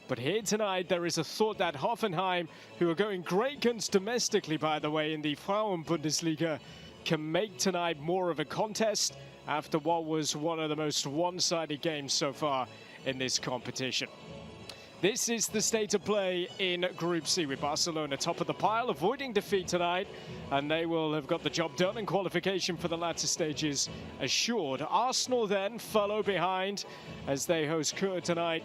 But here tonight, there is a thought that Hoffenheim, who are going great guns domestically, by the way, in the Frauen-Bundesliga, can make tonight more of a contest after what was one of the most one-sided games so far in this competition. This is the state of play in Group C, with Barcelona top of the pile, avoiding defeat tonight, and they will have got the job done, and qualification for the latter stages assured. Arsenal then follow behind as they host Kurt tonight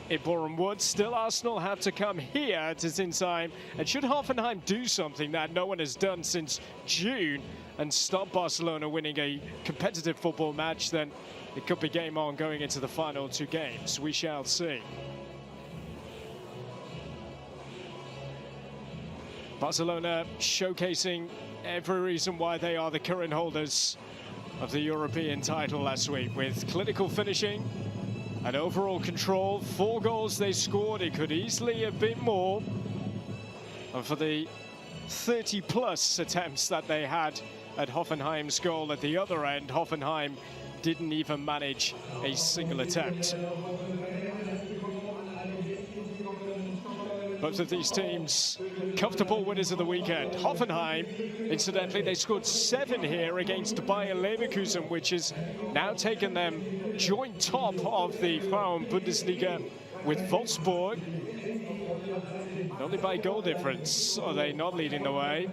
at Boreham Wood. Still, Arsenal have to come here to Sinsheim, and should Hoffenheim do something that no one has done since June and stop Barcelona winning a competitive football match, then it could be game on going into the final two games. We shall see. Barcelona showcasing every reason why they are the current holders of the European title last week, with clinical finishing and overall control. 4 goals they scored, it could easily have been more. And for the 30+ attempts that they had at Hoffenheim's goal at the other end, Hoffenheim didn't even manage a single attempt. Both of these teams comfortable winners of the weekend. Hoffenheim, incidentally, they scored 7 here against Bayer Leverkusen, which has now taken them joint top of the Frauen-Bundesliga with Wolfsburg. Only by goal difference are they not leading the way.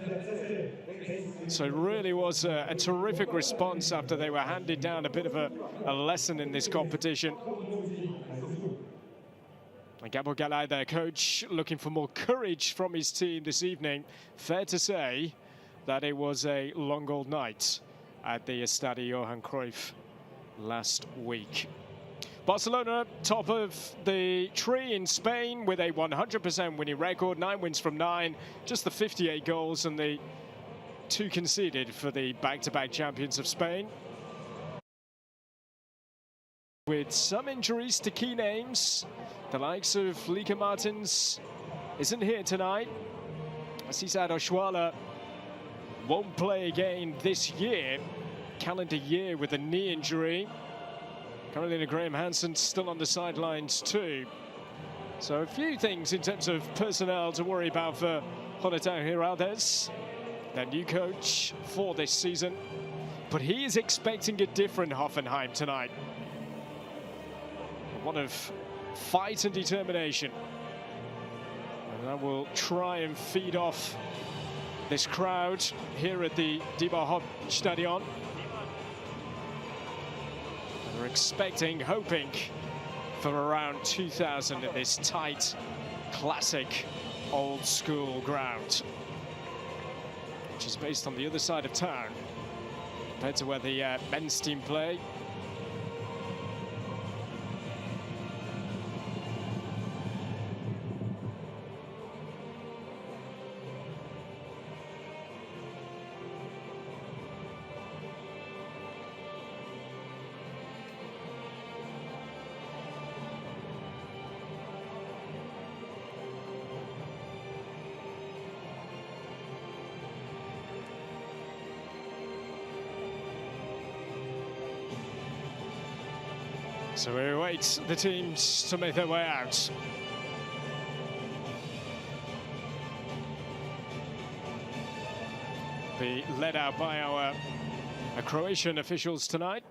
So it really was a terrific response after they were handed down a bit of a lesson in this competition. And Gabo Galay, their coach, looking for more courage from his team this evening. Fair to say that it was a long old night at the Estadio Johan Cruyff last week. Barcelona, top of the tree in Spain with a 100% winning record, 9 wins from 9, just the 58 goals and the 2 conceded for the back-to-back champions of Spain. With some injuries to key names, the likes of Lieke Martens isn't here tonight. Cesar Oshuala won't play again this year, calendar year, with a knee injury. Carolina Graham Hansen still on the sidelines too. So a few things in terms of personnel to worry about for Jonathan Giraldez, their new coach for this season. But he is expecting a different Hoffenheim tonight. One of fight and determination. And that will try and feed off this crowd here at the Dieber Stadion. We're expecting, hoping for around 2,000 at this tight, classic, old school ground, which is based on the other side of town compared to where the men's team play. So we await the teams to make their way out. Be led out by our Croatian officials tonight.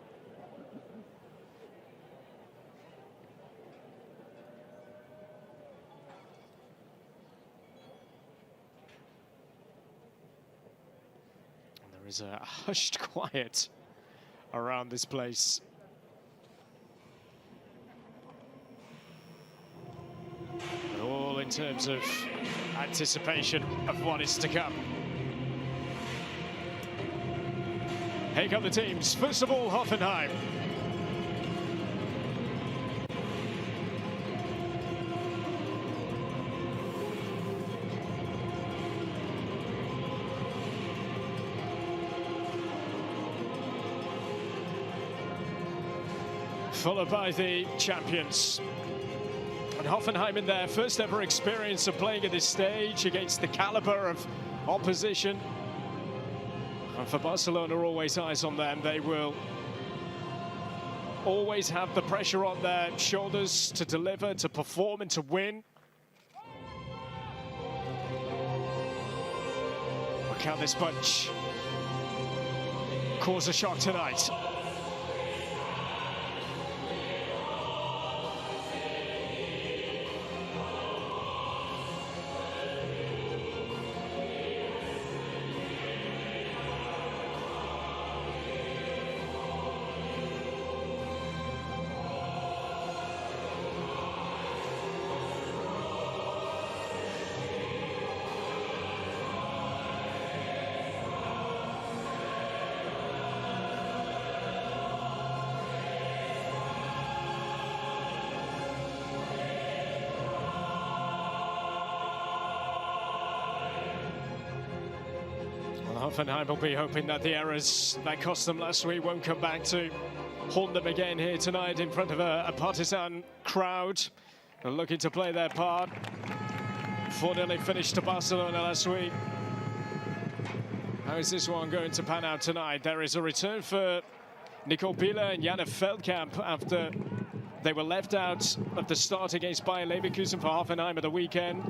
And there is a hushed quiet around this place. All in terms of anticipation of what is to come. Here come the teams. First of all, Hoffenheim. Followed by the champions. And Hoffenheim in their first ever experience of playing at this stage against the caliber of opposition. And for Barcelona, always eyes on them. They will always have the pressure on their shoulders to deliver, to perform, and to win. Look how this bunch cause a shock tonight. Hoffenheim will be hoping that the errors that cost them last week won't come back to haunt them again here tonight in front of a partisan crowd. They're looking to play their part. 4-0 finished to Barcelona last week. How is this one going to pan out tonight? There is a return for Nico Bieler and Janne Veldkamp after they were left out of the start against Bayer Leverkusen for Hoffenheim at the weekend.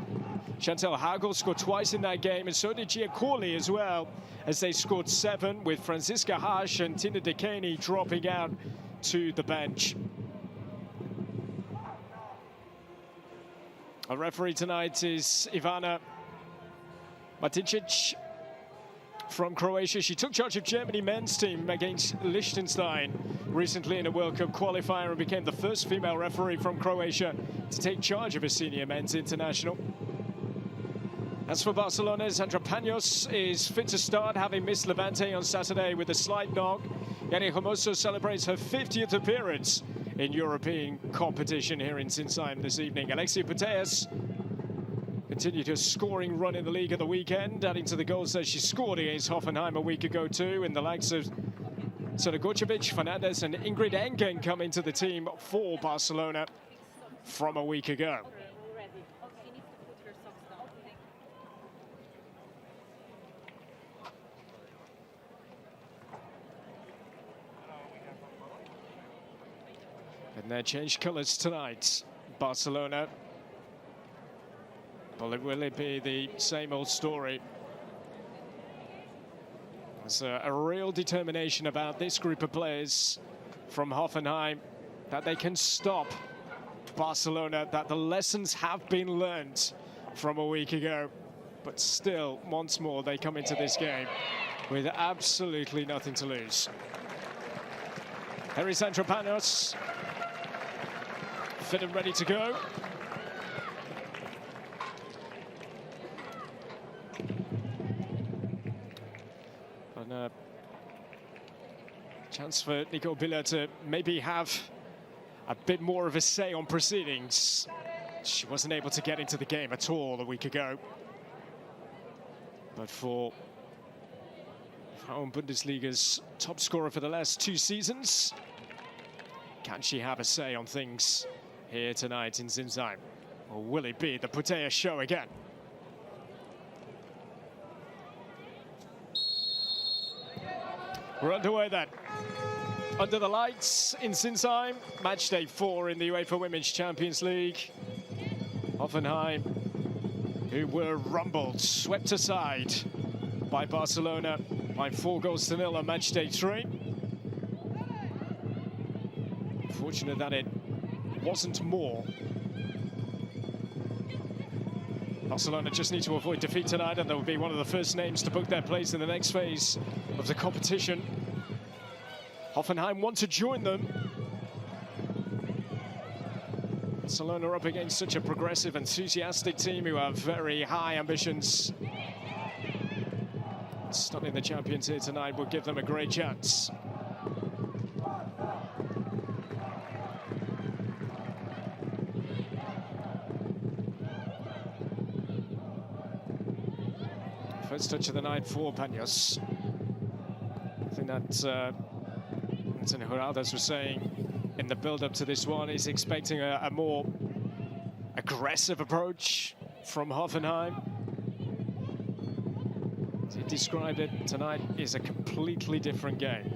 Chantal Hagel scored twice in that game, and so did Giaccoli as well, as they scored 7, with Franziska Hasch and Tina Dekani dropping out to the bench. Our referee tonight is Ivana Maticic from Croatia. She took charge of Germany men's team against Liechtenstein recently in a World Cup qualifier and became the first female referee from Croatia to take charge of a senior men's international. As for Barcelona, Sandra Paños is fit to start, having missed Levante on Saturday with a slight knock. Yanni Hermoso celebrates her 50th appearance in European competition here in Sinsheim this evening. Alexia Putellas continued her scoring run in the league at the weekend, adding to the goals that she scored against Hoffenheim a week ago too, and the likes of Srdogočević, Fernandez and Ingrid Engen come into the team for Barcelona from a week ago. And they changed colours tonight, Barcelona. Well, will it be the same old story? There's a real determination about this group of players from Hoffenheim that they can stop Barcelona, that the lessons have been learned from a week ago. But still, once more, they come into this game with absolutely nothing to lose. Here is Sandra Paños, fit and ready to go. And a chance for Nico Bieler to maybe have a bit more of a say on proceedings. She wasn't able to get into the game at all a week ago. But for Frauen Bundesliga's top scorer for the last 2 seasons, can she have a say on things here tonight in Sinsheim? Or will it be the Putellas show again? We're underway then. Under the lights in Sinsheim, match day 4 in the UEFA Women's Champions League. Hoffenheim, who were rumbled, swept aside by Barcelona by 4-0 on match day 3. Fortunate that it wasn't more. Barcelona just need to avoid defeat tonight, and they'll be one of the first names to book their place in the next phase of the competition. Hoffenheim want to join them. Barcelona up against such a progressive, enthusiastic team who have very high ambitions. Stunning the champions here tonight will give them a great chance. First touch of the night for Paños. I think that Antonio Heraldes was saying in the build-up to this one, he's expecting a more aggressive approach from Hoffenheim. As he described it, tonight is a completely different game.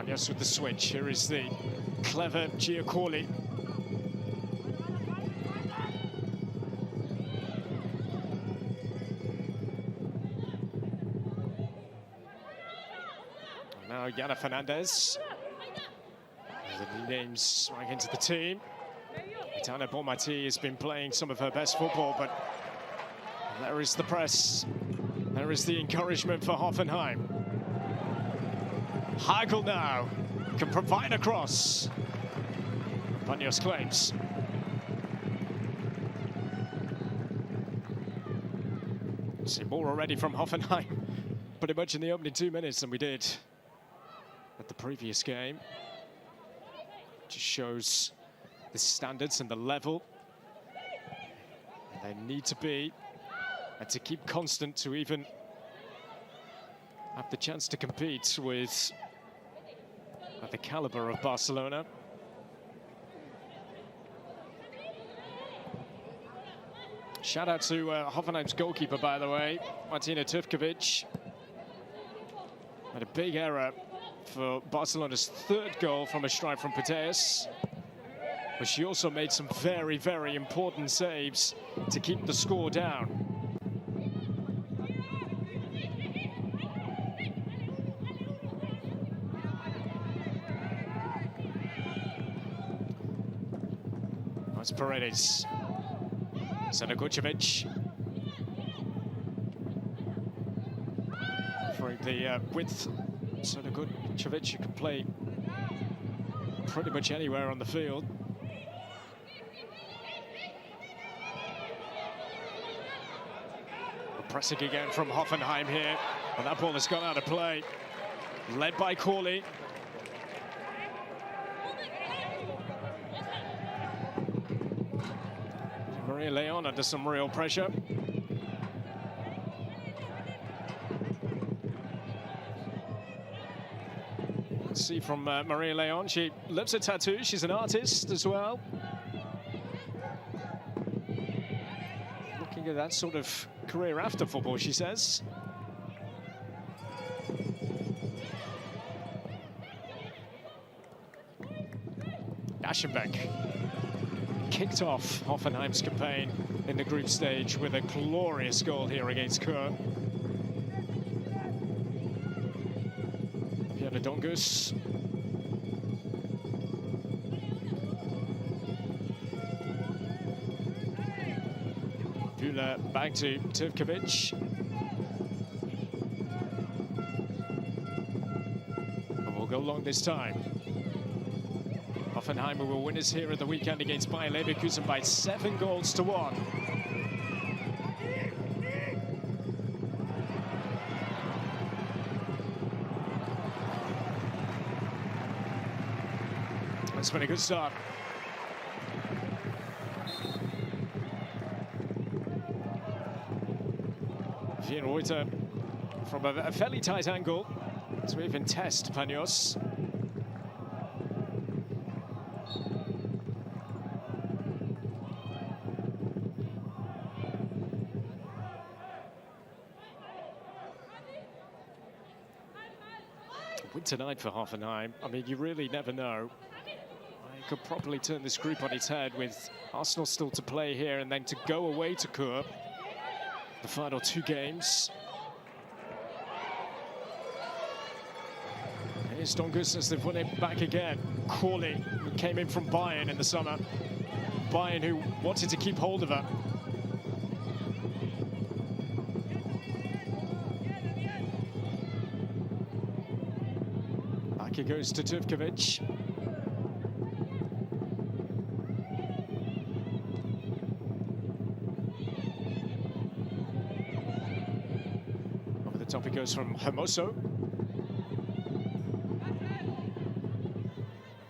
Panos with the switch. Here is the clever Giacourli. Now Yana Fernandez. The new names right into the team. Tana Bonmati has been playing some of her best football, but there is the press. There is the encouragement for Hoffenheim. Hagel now can provide a cross. Panos claims. See more already from Hoffenheim, pretty much in the opening 2 minutes than we did at the previous game. Just shows the standards and the level they need to be, and to keep constant to even have the chance to compete with at the caliber of Barcelona. Shout out to Hoffenheim's goalkeeper, by the way, Martina Tuvkovic. Had a big error for Barcelona's third goal from a strike from Putellas. But she also made some very, very important saves to keep the score down. That's Paredes. Sanakucevic. Offering the width. Sanakucevic, you can play pretty much anywhere on the field. Pressing again from Hoffenheim here, and that ball has gone out of play. Led by Corley. Maria Leon under some real pressure. Let's see from Maria Leon, she loves her tattoo, she's an artist as well. Looking at that sort of career after football, she says. Aschenbeck kicked off Hoffenheim's campaign in the group stage with a glorious goal here against Köln. Pierre Dongus. Bühler back to Tuvkovic. And we'll go long this time. Hoffenheim were winners here at the weekend against Bayer Leverkusen by 7-1. It's been a good start. Reuter from a fairly tight angle to even test Panos. Win tonight for Hoffenheim. I mean, you really never know. I could probably turn this group on its head with Arsenal still to play here and then to go away to Köln. The final 2 games. Here's Dongus as they've won it back again. Corley, who came in from Bayern in the summer. Bayern who wanted to keep hold of her. Back it goes to Tuvkovic. Top it goes from Hermoso.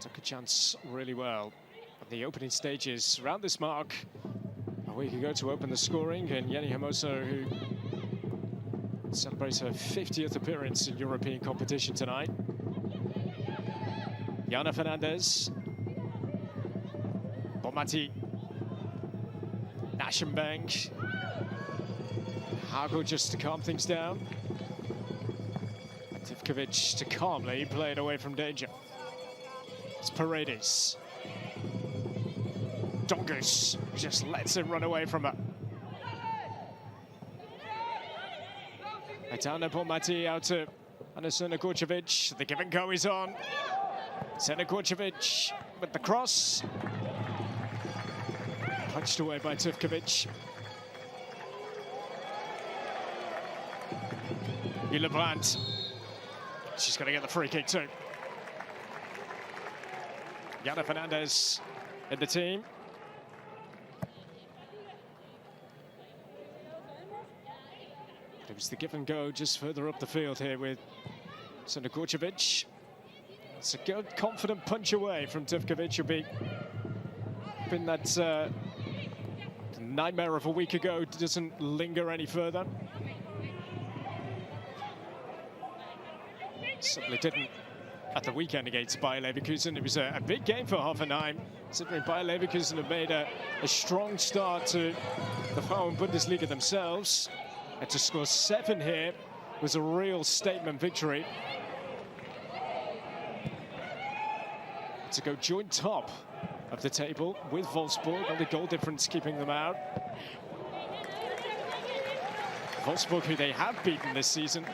Took a chance really well at the opening stages around this mark. A week ago to open the scoring, and Jenny Hermoso, who celebrates her 50th appearance in European competition tonight. Yana Fernandez. Bonmati. Aschenbeck. Hagel just to calm things down. Tufkovic to calmly play it away from danger. It's Paredes. Dongus just lets it run away from her. Aitana Bonmati out to Anasuna Kurcevic. The give and go is on. Sena Kurcevic with the cross. Punched away by Tufkovic. Brandt. She's going to get the free kick too. Yana Fernandez in the team. It was the give and go just further up the field here with Sena Kurcevic. It's a good, confident punch away from Tufkovic, who'll been that nightmare of a week ago, doesn't linger any further. Certainly didn't at the weekend against Bayer Leverkusen. It was a big game for Hoffenheim, considering Bayer Leverkusen have made a strong start to the Frauen Bundesliga themselves. And to score 7 here was a real statement victory. To go joint top of the table with Wolfsburg, and the goal difference keeping them out. Wolfsburg, who they have beaten this season.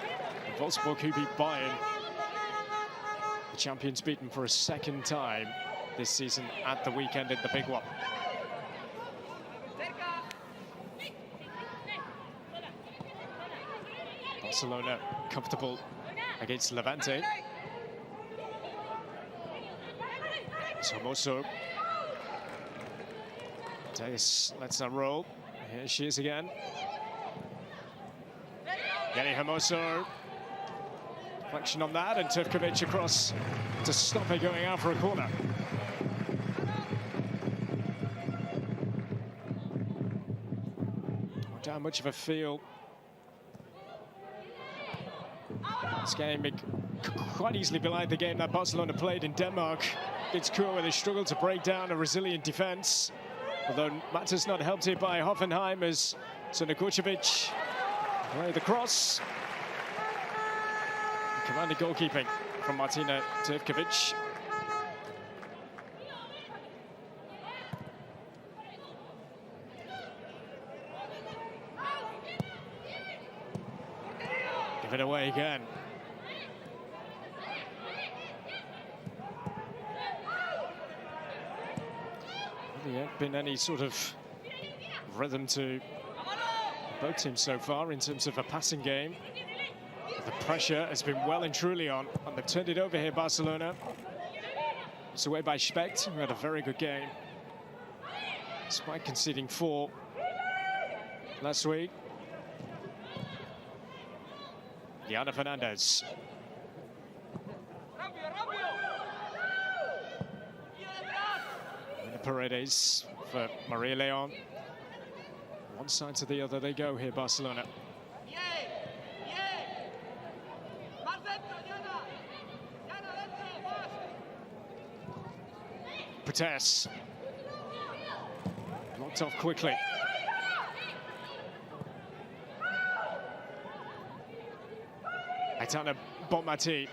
Wolfsburg, who beat Bayern. The champions beaten for a second time this season at the weekend in the big one. Barcelona comfortable against Levante. Hermoso. Teis lets that roll. Here she is again. Getting Hermoso. Reflection on that, and Tufkovic across to stop it going out for a corner. Not down much of a feel. This game could quite easily be like the game that Barcelona played in Denmark. It's cool where they struggled to break down a resilient defense. Although matters not helped here by Hoffenheim as Sena Kurcevic played the cross. Commanding goalkeeping from Martina Tufkovic. Give it away again. There hasn't been any sort of rhythm to both teams so far in terms of a passing game. The pressure has been well and truly on, and they've turned it over here, Barcelona. It's away by Specht, who had a very good game, despite conceding 4 last week. Yana Fernandez. And Paredes for Maria Leon. One side to the other they go here, Barcelona. Pates. Blocked off quickly. Aitana Bonmati.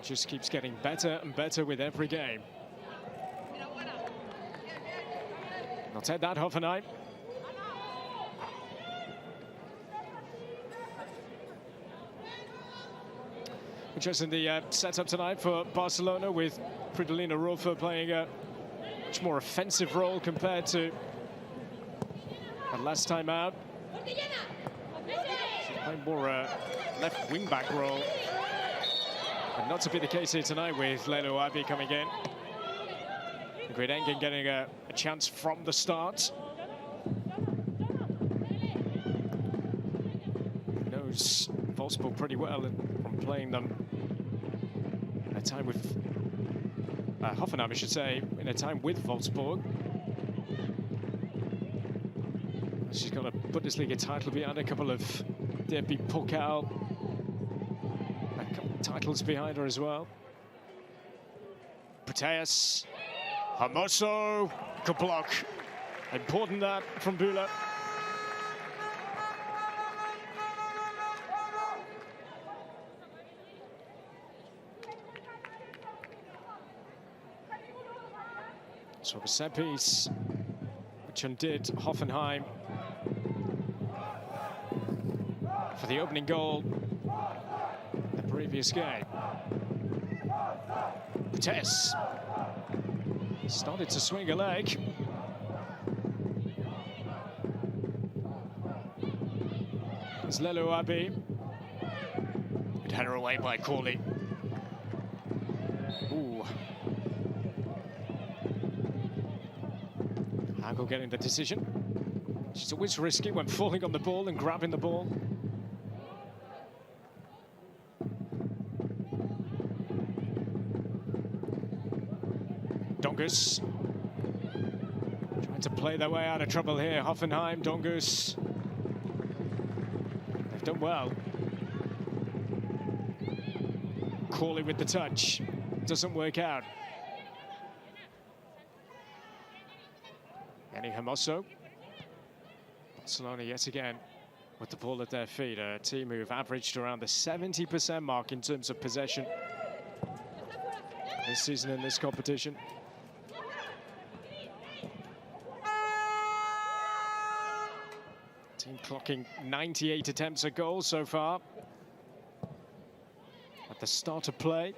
Just keeps getting better and better with every game. They'll take that, Hoffenheim. Interesting the setup tonight for Barcelona, with Fridolina Rolfo playing a much more offensive role compared to the last time out. She's playing more left wing-back role. And not to be the case here tonight with Lelo Abi coming in. Great Engen getting a chance from the start. He knows Wolfsburg pretty well from playing them in a time with Hoffenheim, I should say, in a time with Wolfsburg. She's got a Bundesliga title behind, a couple of DFB Pokal, a couple of titles behind her as well. Proteus, Hermoso, good block. Important that from Bühler. So a set piece, which undid Hoffenheim for the opening goal in the previous game. Tess started to swing a leg. It's Lelo Abbey. Good header away by Corley. Ooh. Hagel getting the decision. She's always risky when falling on the ball and grabbing the ball. Dongus trying to play their way out of trouble here. Hoffenheim, Dongus. They've done well. Corley with the touch. Doesn't work out. Yanni Hermoso. Barcelona yet again with the ball at their feet. A team who've averaged around the 70% mark in terms of possession this season in this competition. Team clocking 98 attempts at goal so far at the start of play.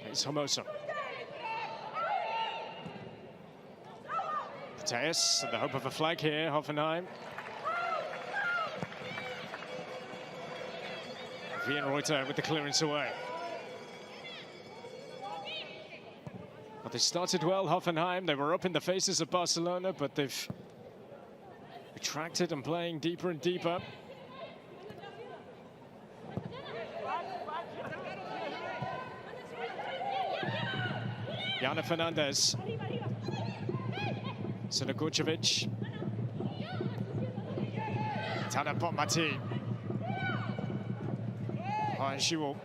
It's Hermoso. Tejas, the hope of a flag here, Hoffenheim. Wienreuter with the clearance away. Well, they started well, Hoffenheim. They were up in the faces of Barcelona, but they've retracted and playing deeper and deeper. Jana Fernandez. Sinakovic. Tana Bonmati. Oh, and she will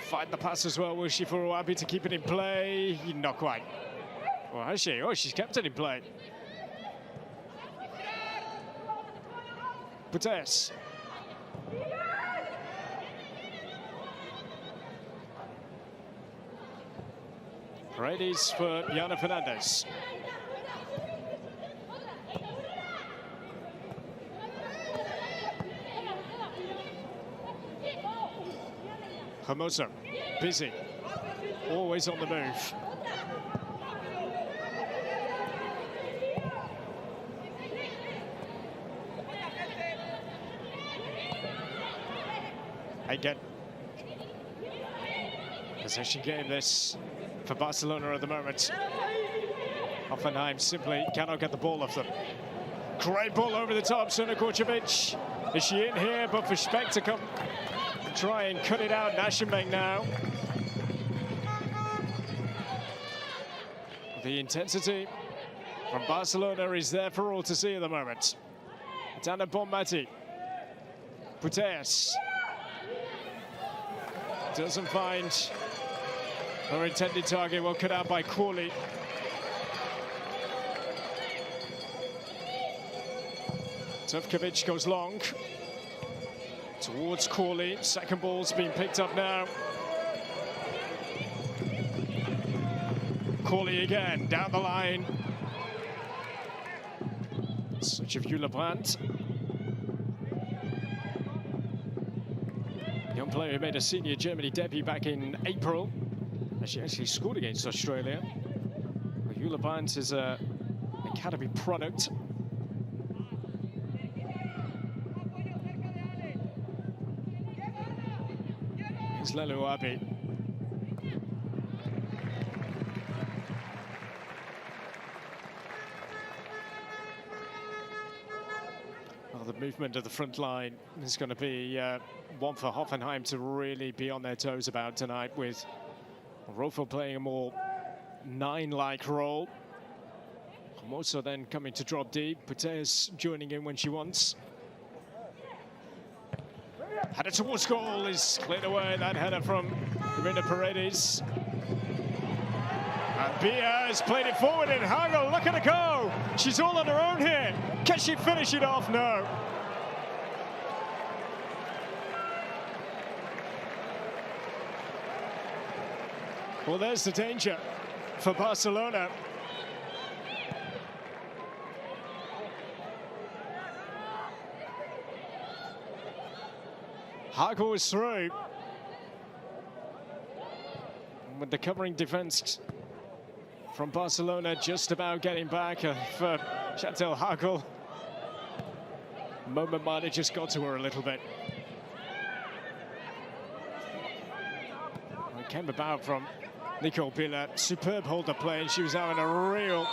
find the pass as well, will she, for Ouabi to keep it in play? Not quite. Or has she? Oh, she's kept it in play. Putes. Paredes for Jana Fernandez. Hermoso, busy, always on the move. Again, possession game this for Barcelona at the moment. Hoffenheim simply cannot get the ball off them. Great ball over the top, Sinakovic. Is she in here? But for Speck to come and try and cut it out. Naschenbeck now. The intensity from Barcelona is there for all to see at the moment. Tana Bonmati. Puteas doesn't find her intended target. Well, cut out by Corley. Tufkovic goes long towards Corley. Second ball's being picked up now. Corley again, down the line. Such a Viola Brandt. Young player who made a senior Germany debut back in April. She actually scored against Australia. Viola Brandt is an academy product. Here's Lelo Abbey. Well, the movement of the front line is going to be one for Hoffenheim to really be on their toes about tonight, with Rofo playing a more 9-like role. Hermoso then coming to drop deep. Puteas joining in when she wants. Header towards goal is cleared away. That header from Rinda Paredes. And Bia has played it forward, and Hagel, look at her go. She's all on her own here. Can she finish it off? No. Well, there's the danger for Barcelona. Hagel is through. With the covering defense from Barcelona just about getting back for Chantal Hagel. Moment might have just got to her a little bit. It came about from Nicole Biller. Superb hold of play, and she was having a real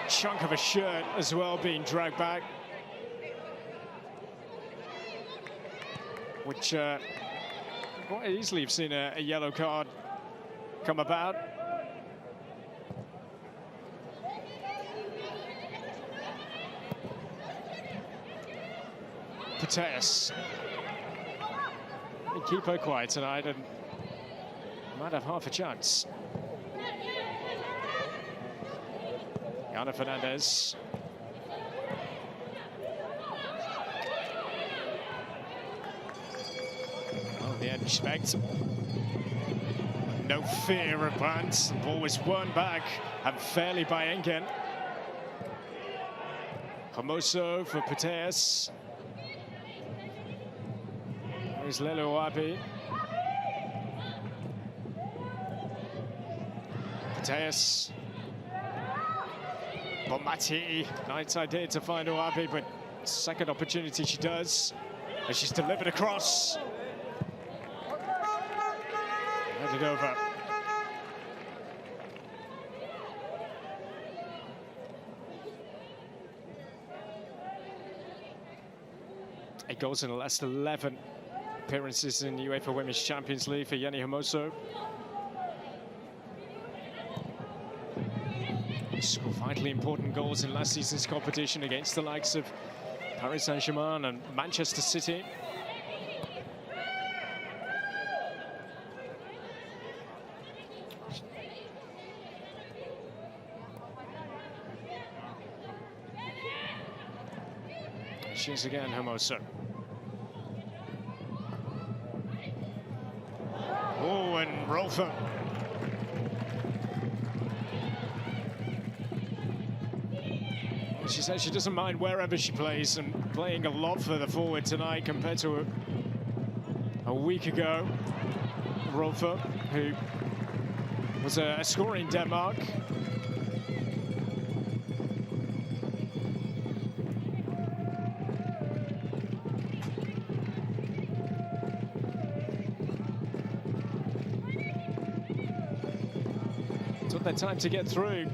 chunk of a shirt as well being dragged back. Which quite easily have seen a yellow card come about. Puteas. Keep her quiet tonight and might have half a chance. Ana Fernandez. Oh, the end respect. No fear of Brandt. The ball was won back and fairly by Engen. Hermoso for Puteas. There's Lelo Abi. Puteas. Bonmati. Nice idea to find Oabi, but second opportunity she does. And she's delivered across. Headed over. Eight goals in the last 11 appearances in UEFA Women's Champions League for Jenny Hermoso. Scored vitally important goals in last season's competition against the likes of Paris Saint-Germain and Manchester City. She's again Hermoso. Oh, and Rolfer. She says she doesn't mind wherever she plays, and playing a lot for the forward tonight compared to a week ago. Rolfer, who was a scorer in Denmark. Took their time to get through.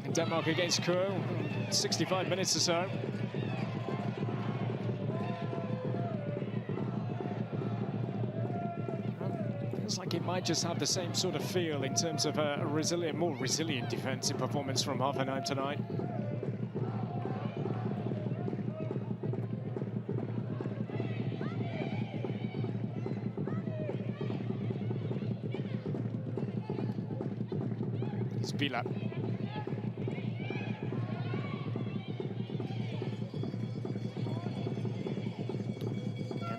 In Denmark against Köln, 65 minutes or so. Feels like it might just have the same sort of feel in terms of a resilient, more resilient defensive performance from Hoffenheim tonight. It's Bila.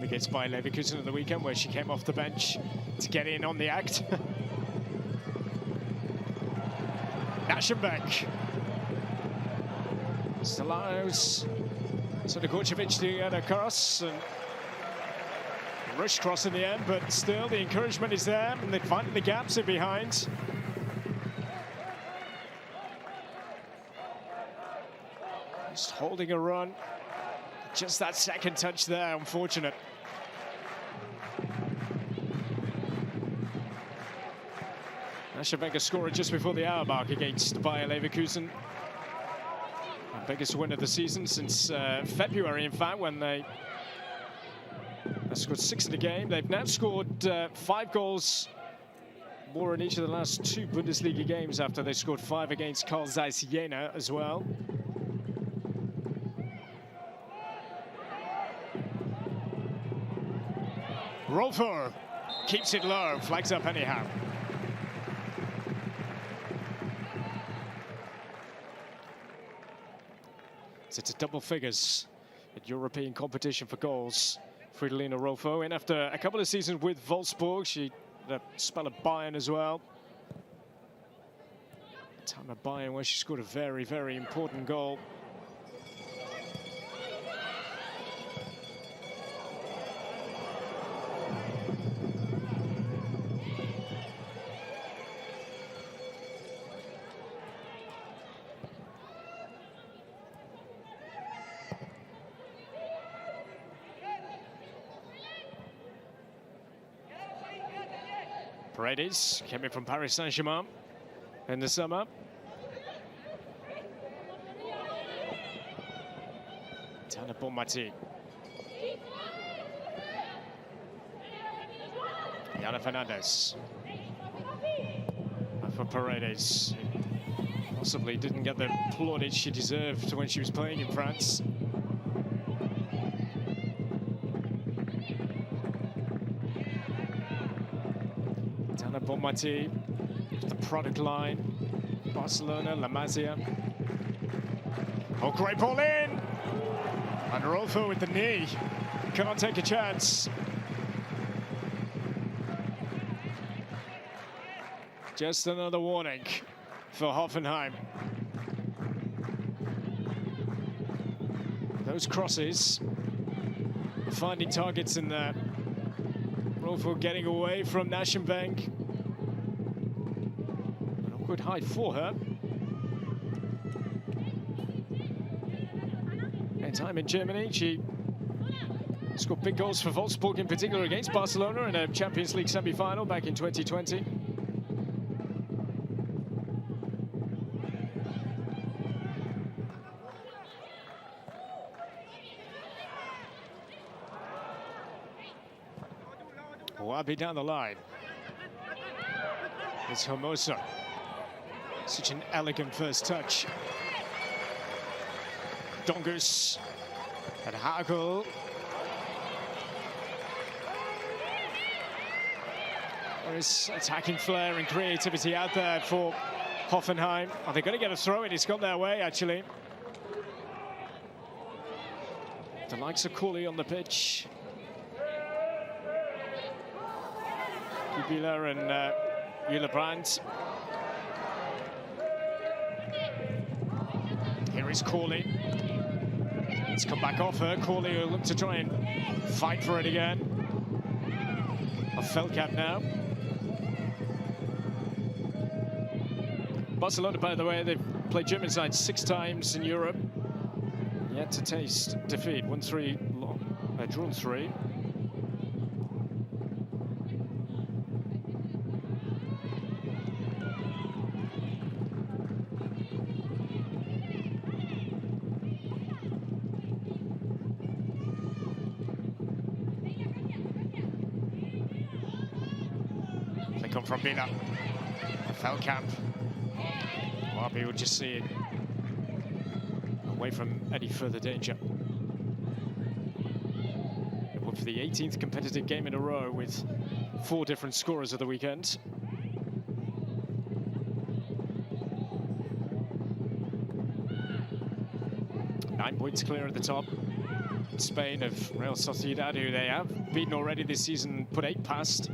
Against Bayer Leverkusen at the weekend, where she came off the bench to get in on the act. Naschenbeck. Still allows Sodakovic to get across, and rush cross in the end, but still the encouragement is there, and they're finding the gaps in behind. Just holding a run. Just that second touch there, unfortunate. Naschenbeck scored just before the hour mark against Bayer Leverkusen. The biggest win of the season since February, in fact, when they scored 6 in the game. They've now scored 5 goals more in each of the last 2 Bundesliga games after they scored 5 against Carl Zeiss Jena as well. Rolfer keeps it low, flags up anyhow. So it's a double figures in European competition for goals. Fridolina Rolfo in after a couple of seasons with Wolfsburg. She had a spell at Bayern as well. Time of Bayern where she scored a very, very important goal. Paredes came in from Paris Saint-Germain in the summer. Tana Bonmati. Yana Fernandez. And for Paredes, possibly didn't get the plaudits she deserved when she was playing in France. Tana Bonmati, the product line. Barcelona, La Masia. Oh, great ball in! And Rolfo with the knee. Can't take a chance. Just another warning for Hoffenheim. Those crosses, finding targets in there. Rolfo getting away from Naschenbank. An awkward height for her. Time in Germany, she scored big goals for Wolfsburg, in particular against Barcelona in a Champions League semi-final back in 2020. Wabi down the line. It's Hermoso. Such an elegant first touch. Dongus and Hagel. There is attacking flair and creativity out there for Hoffenheim. Are they going to get a throw in? It's gone their way, actually. The likes of Cooley on the pitch. Kubila and Hillebrand. Here is Cooley. It's come back off her. Cooley will look to try and fight for it again. A Feldkamp now. Barcelona, by the way, they've played German side 6 times in Europe. Yet to taste defeat. 1-3, drawn 3. Come from Bina. Feldkamp. Wabi will just see it away from any further danger. But for the 18th competitive game in a row with 4 different scorers of the weekend. Nine points clear at the top. Spain of Real Sociedad, who they have beaten already this season, put 8 past.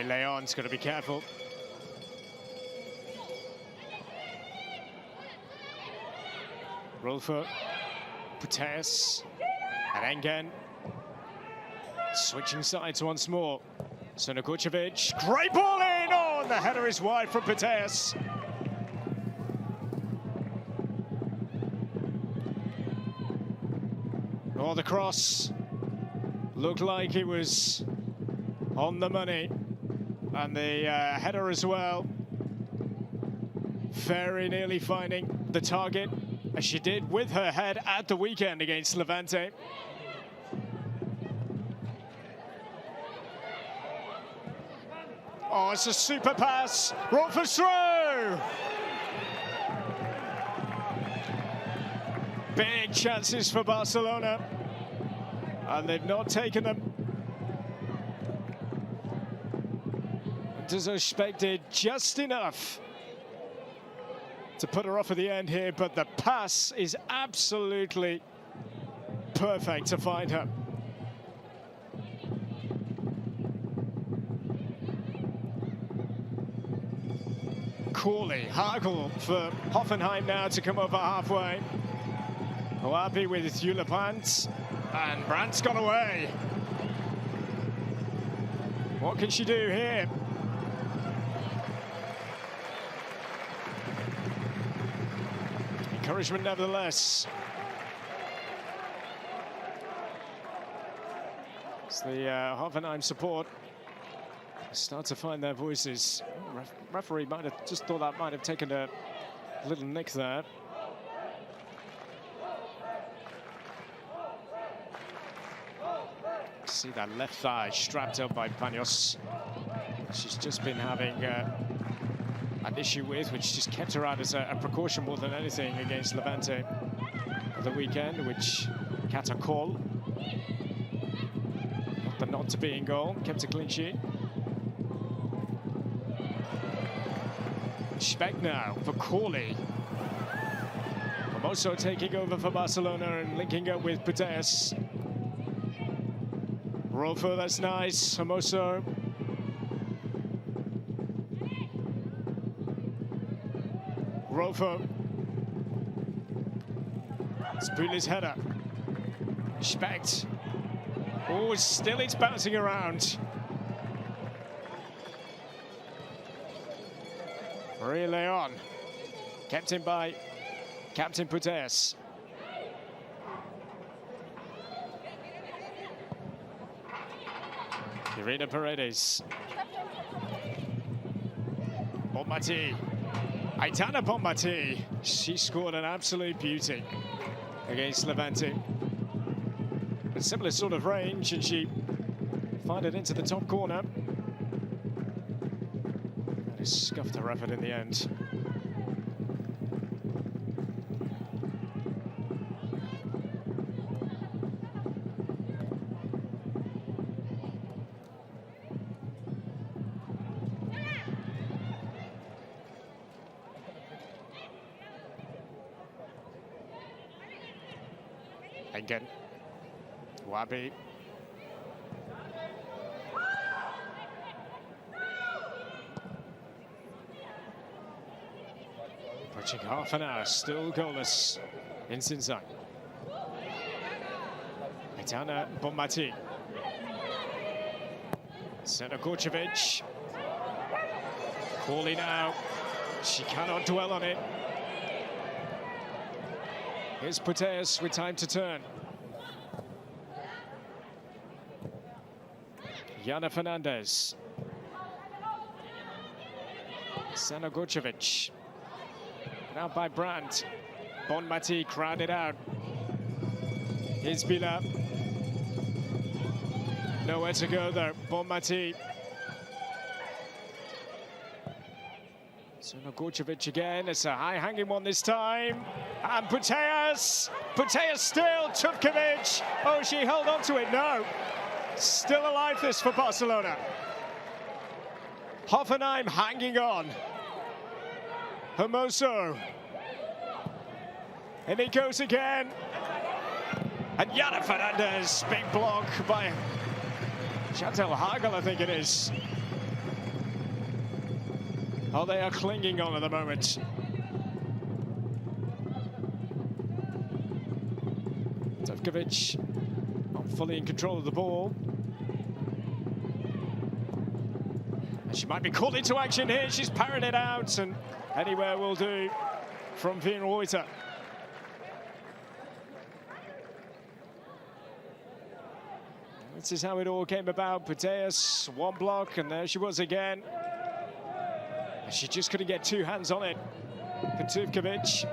Leon's got to be careful. Rolfo, Puteas, and Engen. Switching sides once more. Sunakucevic, great ball in! Oh, and the header is wide from Puteas. Oh, the cross looked like it was on the money. And the header as well. Very nearly finding the target, as she did with her head at the weekend against Levante. Oh, it's a super pass. Rolfo through. Big chances for Barcelona. And they've not taken them. as expected, just enough to put her off at the end here, but the pass is absolutely perfect to find her. Corley, Hagel for Hoffenheim now to come over halfway. Happy with Jule Brandt, and Brandt's gone away. What can she do here? Encouragement nevertheless. As the Hoffenheim support start to find their voices. Referee might have just thought that might have taken a little nick there. See that left thigh strapped up by Panos. She's just been having an issue with, which just kept her out as a precaution more than anything against Levante at the weekend, which Kata call. But not to be in goal, kept a clean sheet. Speck now for Corley. Hermoso taking over for Barcelona and linking up with Putellas. Rolfo, that's nice. Hermoso. Rolfo. Spüli's header. Specht. Oh, still it's bouncing around. Marie Leon, kept in by Captain Putellas. Irina Paredes. Bonmati. Aitana Bonmati. She scored an absolute beauty against Levante. A similar sort of range, and she fired it into the top corner. That is scuffed her effort in the end. Engen. Wabi. Approaching half an hour, still goalless in Sinzang. Aitana Bonmati. Sena-Gorcevic. Corley now. She cannot dwell on it. Here's Putellas with time to turn. Jana Fernandez. Sena-Gorcevic. Now by Brandt. Bonmati crowded out. Here's Bila. Nowhere to go though. Bonmati. Sena-Gorcevic again. It's a high-hanging one this time. And Putellas. Putellas still. Tuvkovic. Oh, she held on to it. No. Still alive this for Barcelona. Hoffenheim hanging on. Hermoso. And it goes again. And Jana Fernandez. Big block by Chantal Hagel, I think it is. Oh, they are clinging on at the moment. Tuvkovic not fully in control of the ball. And she might be called into action here. She's parried it out, and anywhere will do from Van Ruyter. This is how it all came about. Putellas, one block, and there she was again. And she just couldn't get two hands on it for Tuvkovic.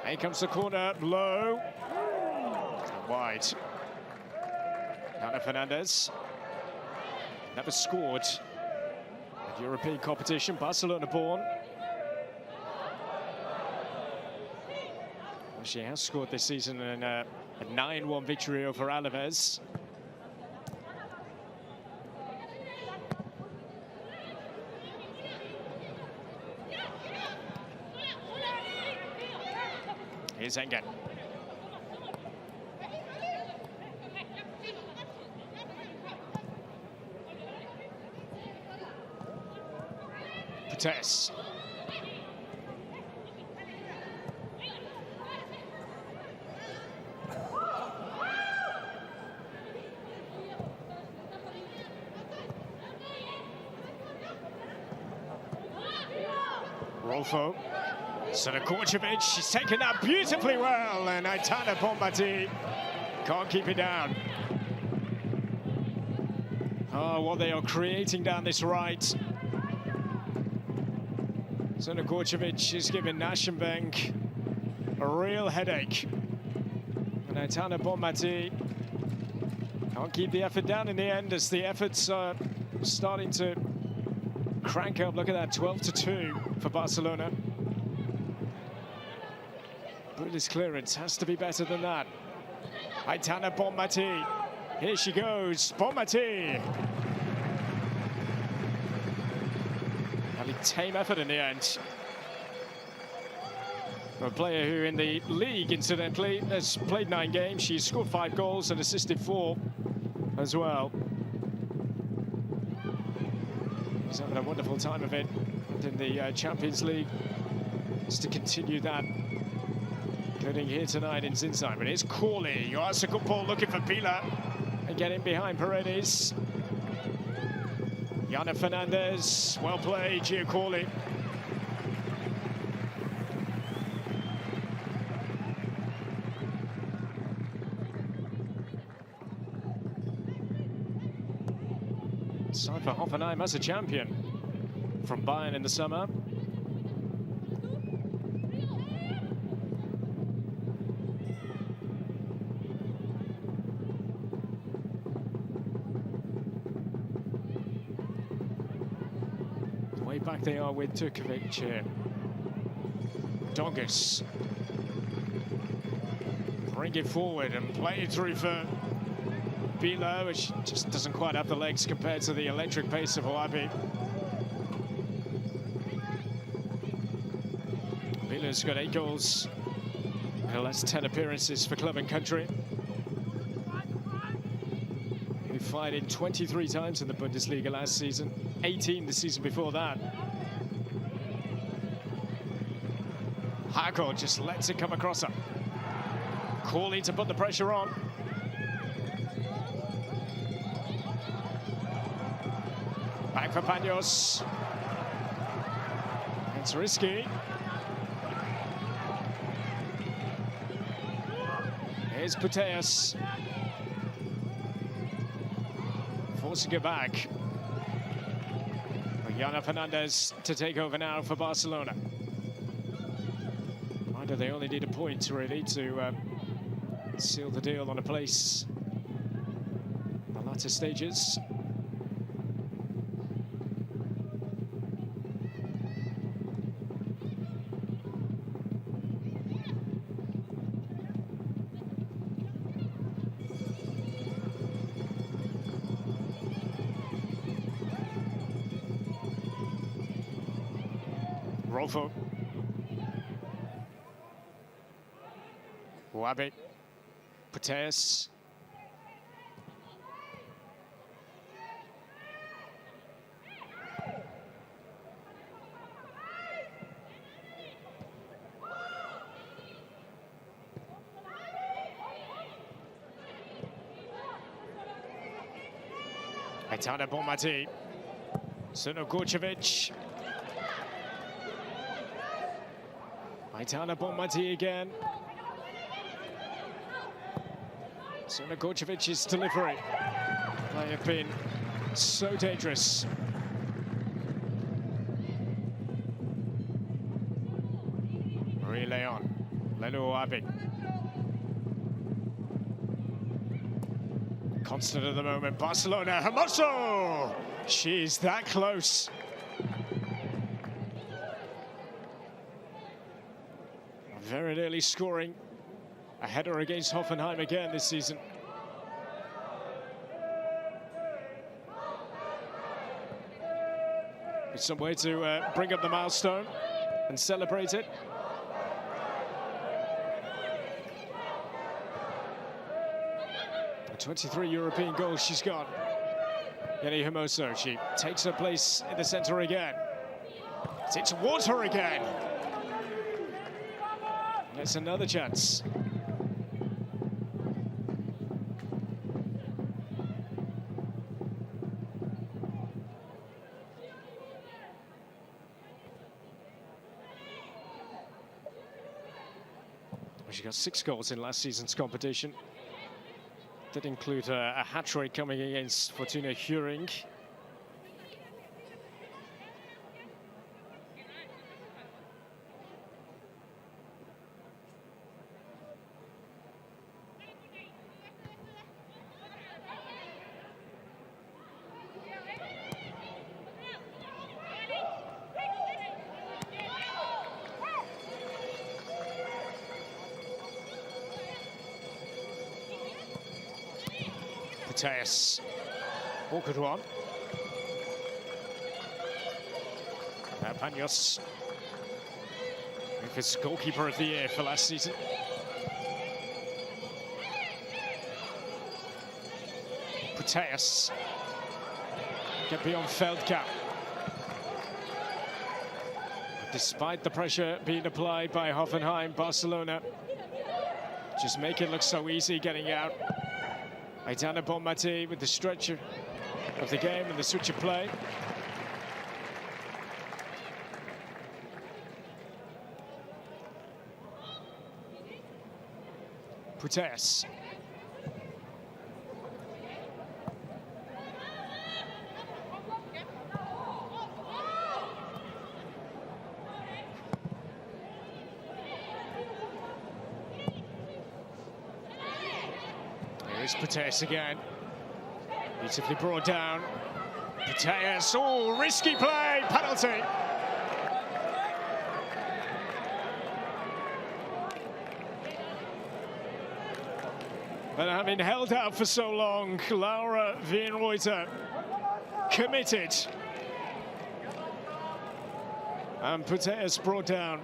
Here comes the corner, low, and wide. Jana Fernandez, never scored at European competition, Barcelona born. She has scored this season in a 9-1 victory over Alaves. Here's Engen. Pates. Rolfo. Sanakorcevic, she's taken that beautifully well, and Aitana Bonmati can't keep it down. Oh, what they are creating down this right. Sanakorcevic is giving Naschenbank a real headache. And Aitana Bonmati can't keep the effort down in the end, as the efforts are starting to crank up. Look at that, 12-2 for Barcelona. British clearance has to be better than that. Aitana Bonmati. Here she goes. Bonmati. Having tame effort in the end. For a player who in the league, incidentally, has played 9 games. She's scored 5 goals and assisted 4 as well. She's having a wonderful time of it in the Champions League. Just to continue that. Getting here tonight in Zinsheim. But here's Corley. That's a good ball looking for Bila. And getting behind Paredes. Yana Fernandez. Well played, Gio Corley. It's time for Hoffenheim as a champion from Bayern in the summer. Way back they are with Turkovic here. Dongus. Bring it forward and play it through for Bilo, which just doesn't quite have the legs compared to the electric pace of Oabi. Bilo's got 8 goals. Well, that's 10 appearances for club and country. He fired in 23 times in the Bundesliga last season, 18 the season before that. Hagel just lets it come across her. Corley to put the pressure on. Back for Panos. It's risky. Here's Puteas. Forcing it back. Yana Fernandez to take over now for Barcelona. Either they only need a point really to seal the deal on a place in the latter stages. Rolfo. Wabe. Puteas. Aitana Bonmati. Sanakorcevic. Aitana Bonmati again. Sanakorcevic's delivery. They have been so dangerous. Marie Leon. Leno Abi. Constant at the moment. Barcelona. Hermoso! She's that close. Very nearly scoring A header against Hoffenheim again this season. It's some way to bring up the milestone and celebrate it. The 23 European goals she's got. Jenny Hermoso, she takes her place in the center again. It's water again. That's another chance. She got 6 goals in last season's competition. Did include a hat-trick coming against Fortuna Hjørring. Puteas, awkward one. Panos, his goalkeeper of the year for last season. Puteas, get beyond Feldkamp. Despite the pressure being applied by Hoffenheim, Barcelona just make it look so easy getting out. Aitana Bonmati with the stretcher of the game and the switch of play. Puteas. Here's Puteas again. Beautifully brought down. Puteas, oh, risky play, penalty. But having held out for so long, Laura Wienreuter committed. And Puteas brought down.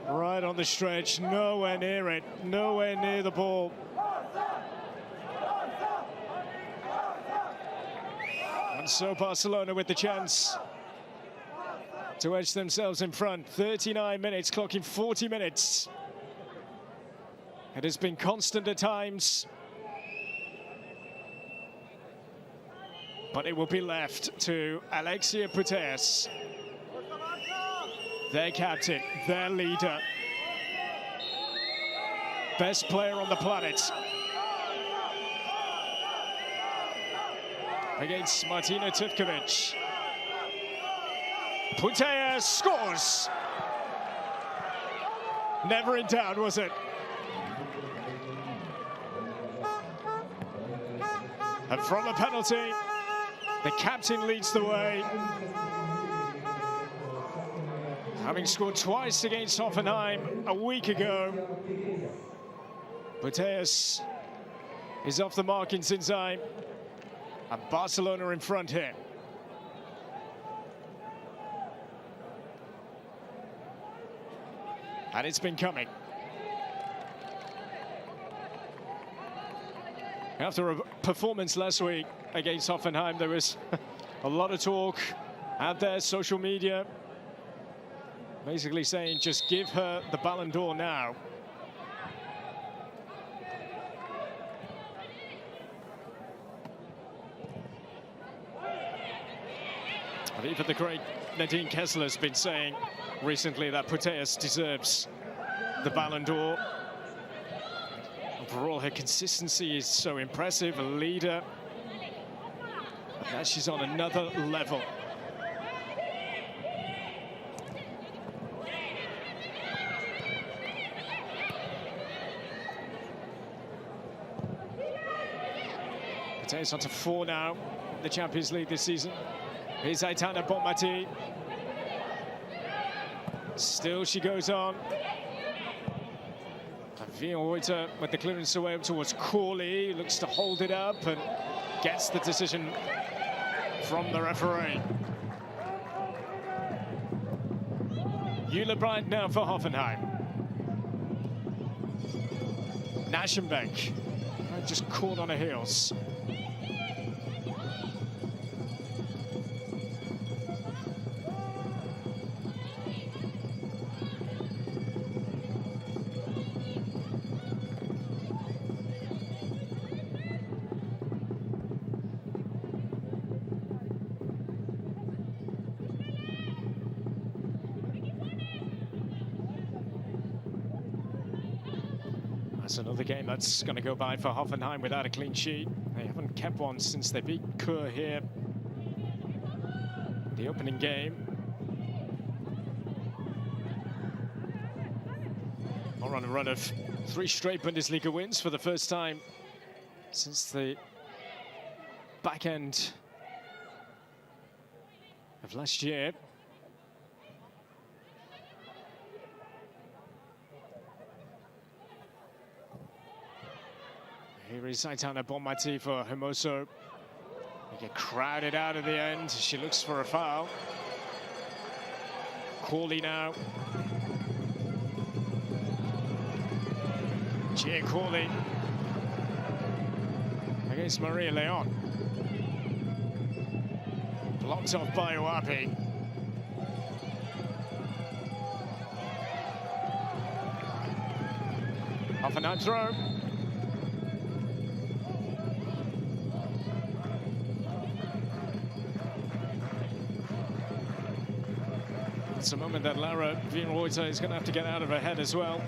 Right on the stretch, nowhere near it, nowhere near the ball. And so Barcelona with the chance to edge themselves in front. 39 minutes, clocking 40 minutes. It has been constant at times, but it will be left to Alexia Puteas, their captain, their leader, best player on the planet, against Martina Tivkovic. Puteas scores. Never in doubt, was it? And from a penalty, the captain leads the way. Having scored twice against Hoffenheim a week ago, Puteas is off the mark in Sinsheim, and Barcelona in front here. And it's been coming. After a performance last week against Hoffenheim, there was a lot of talk out there, social media, basically saying just give her the Ballon d'Or now. And even the great Nadine Kessler has been saying recently that Puteas deserves the Ballon d'Or. Overall, her consistency is so impressive, a leader. And now she's on another level. Puteas on to 4 now in the Champions League this season. Here's Aitana Bonmati. Still she goes on. Reuter with the clearance away up towards Corley. Looks to hold it up and gets the decision from the referee. Euler Bryant now for Hoffenheim. Naschenbeck just caught on her heels. That's another game that's going to go by for Hoffenheim without a clean sheet. They haven't kept one since they beat Kur here. The opening game. Or on a run of 3 straight Bundesliga wins for the first time since the back end of last year. Here is Aitana Bonmati for Hermoso. They get crowded out at the end. She looks for a foul. Corley now. Gia Corley against Maria Leon. Blocked off by Oapi. Hoffenheim throw. It's a moment that Laura Wienreuter is going to have to get out of her head as well.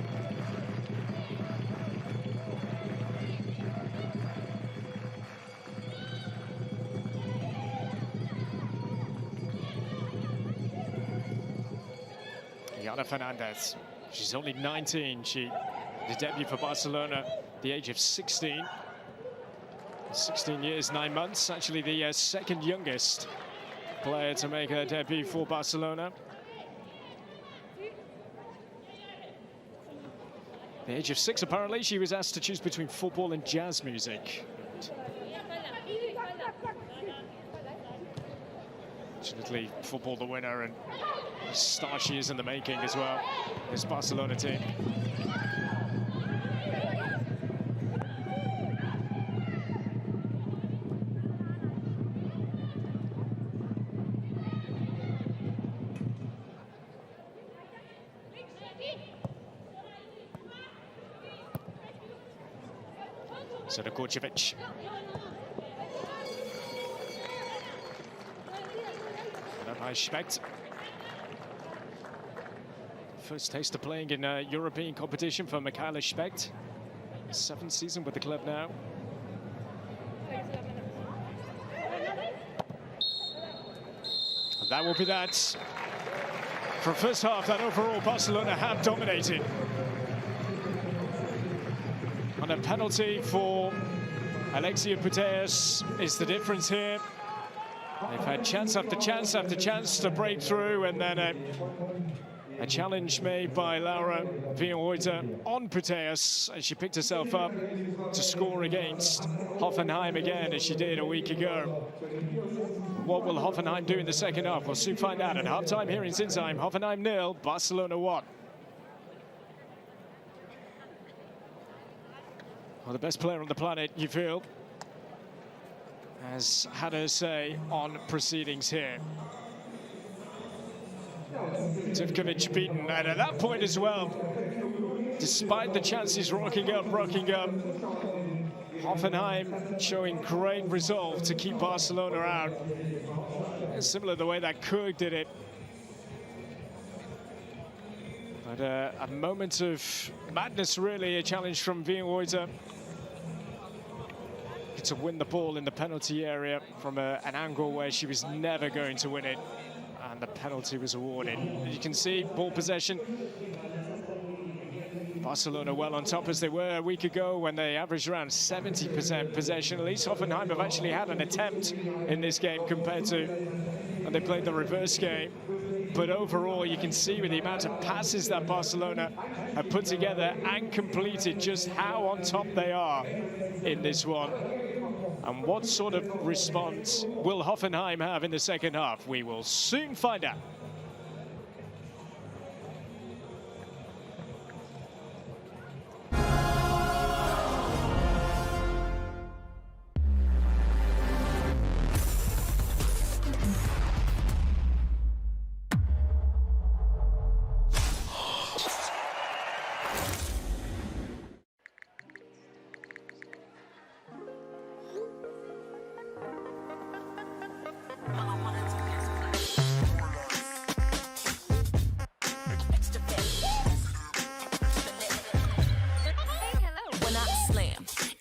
Jana Fernandez, she's only 19. She did debut for Barcelona at the age of 16. 16 years, 9 months. Actually the second youngest player to make her debut for Barcelona. At the age of 6, apparently, she was asked to choose between football and jazz music. Fortunately, football the winner, and star she is in the making as well, this Barcelona team. Kurcevic. By Specht. First taste of playing in a European competition for Michaela Specht. 7th season with the club now. And that will be that. For the first half, that overall Barcelona have dominated. And a penalty for Alexia Putellas is the difference here. They've had chance after chance after chance to break through, and then a challenge made by Laura Wienreuter on Putellas, and she picked herself up to score against Hoffenheim again, as she did a week ago. What will Hoffenheim do in the second half? We'll soon find out at halftime here in Sinsheim. Hoffenheim 0, Barcelona 1. Well, the best player on the planet, you feel, has had her say on proceedings here. Zivkovic beaten, and at that point as well, despite the chances rocking up, Hoffenheim showing great resolve to keep Barcelona out. It's similar to the way that Kurg did it. But a moment of madness, really, a challenge from Wienreuter to win the ball in the penalty area from an angle where she was never going to win it, and the penalty was awarded. You can see ball possession. Barcelona well on top, as they were a week ago when they averaged around 70% possession. At least Hoffenheim have actually had an attempt in this game compared to and they played the reverse game. But overall, you can see with the amount of passes that Barcelona have put together and completed just how on top they are in this one. And what sort of response will Hoffenheim have in the second half? We will soon find out.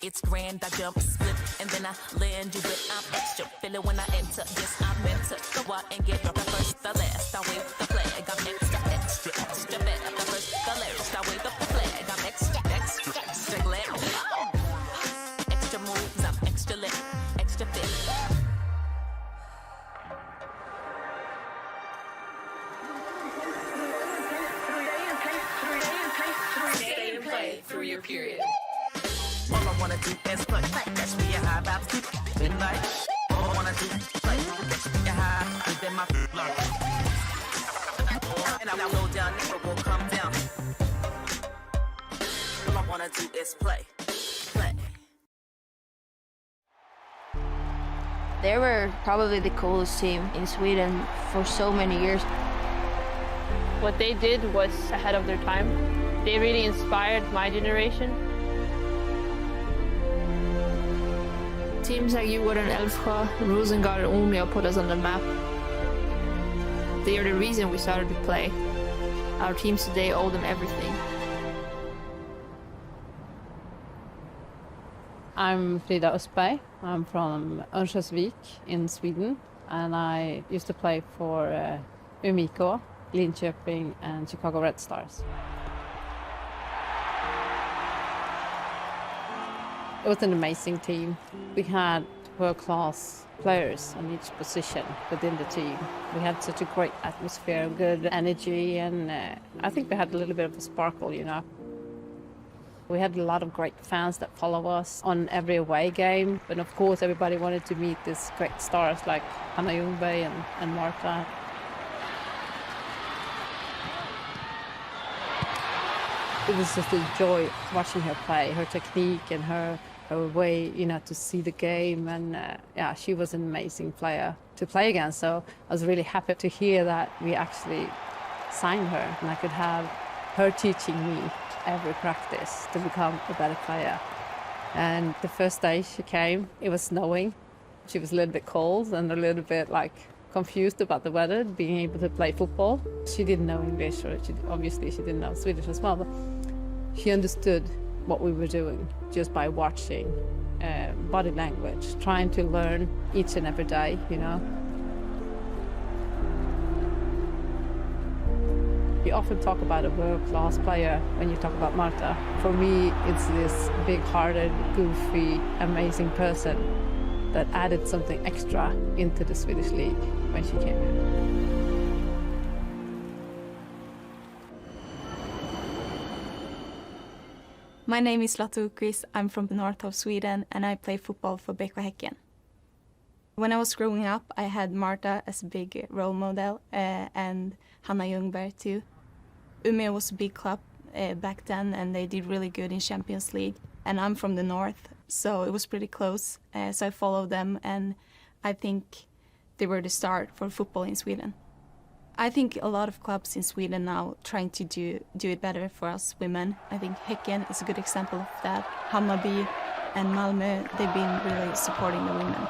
It's grand, I jump, split, and then I land you, but I'm extra. Feel it when I enter, yes, I'm meant to go out and get the first, the last. I wave the flag, I'm extra, extra, extra bad. The first, the last, I wave the flag, I'm extra, extra, extra glad. Extra moves, I'm extra lit, extra fit. Stay and play through your period. All I wanna do is play. Catch me a high vibe, midnight. All I wanna do is play. Catch me a high, within my life. And I will go down, never will come down. All I wanna do is play. Play. They were probably the coolest team in Sweden for so many years. What they did was ahead of their time. They really inspired my generation. Teams like Djurgården, Älvsjö, Rosengård, Umeå put us on the map. They are the reason we started to play. Our teams today owe them everything. I'm Frida Östberg. I'm from Örnsköldsvik in Sweden, and I used to play for Umeå, Linköping, and Chicago Red Stars. It was an amazing team. We had world-class players on each position within the team. We had such a great atmosphere, good energy, and I think we had a little bit of a sparkle, you know. We had a lot of great fans that follow us on every away game, but of course everybody wanted to meet these great stars like Hanna Ljungberg and Marta. It was just a joy watching her play, her technique and her way, you know, to see the game. And yeah, she was an amazing player to play against. So I was really happy to hear that we actually signed her, and I could have her teaching me every practice to become a better player. And the first day she came, it was snowing. She was a little bit cold and a little bit like confused about the weather, being able to play football. She didn't know English, or obviously she didn't know Swedish as well, but she understood what we were doing just by watching body language, trying to learn each and every day, you know. You often talk about a world-class player when you talk about Marta. For me, it's this big-hearted, goofy, amazing person that added something extra into the Swedish league when she came in. My name is Lotta Ukvist. I'm from the north of Sweden and I play football for BK Häcken. When I was growing up, I had Marta as a big role model and Hanna Ljungberg too. Umeå was a big club back then and they did really good in Champions League. And I'm from the north, so it was pretty close. So I followed them and I think they were the start for football in Sweden. I think a lot of clubs in Sweden now trying to do it better for us women. I think Häcken is a good example of that. Hammarby and Malmö, they've been really supporting the women.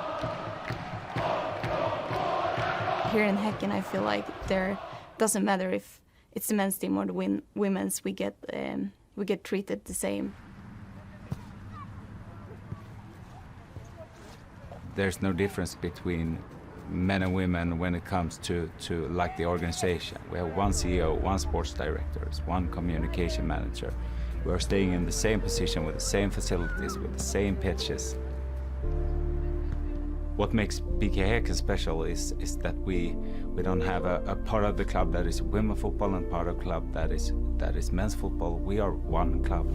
Here in Häcken, I feel like there doesn't matter if it's the men's team or the women's, we get treated the same. There's no difference between men and women when it comes to like the organization. We have one CEO, one sports director, one communication manager. We're staying in the same position with the same facilities, with the same pitches. What makes BK Häcken special is that we don't have a part of the club that is women football and part of the club that is men's football. We are one club.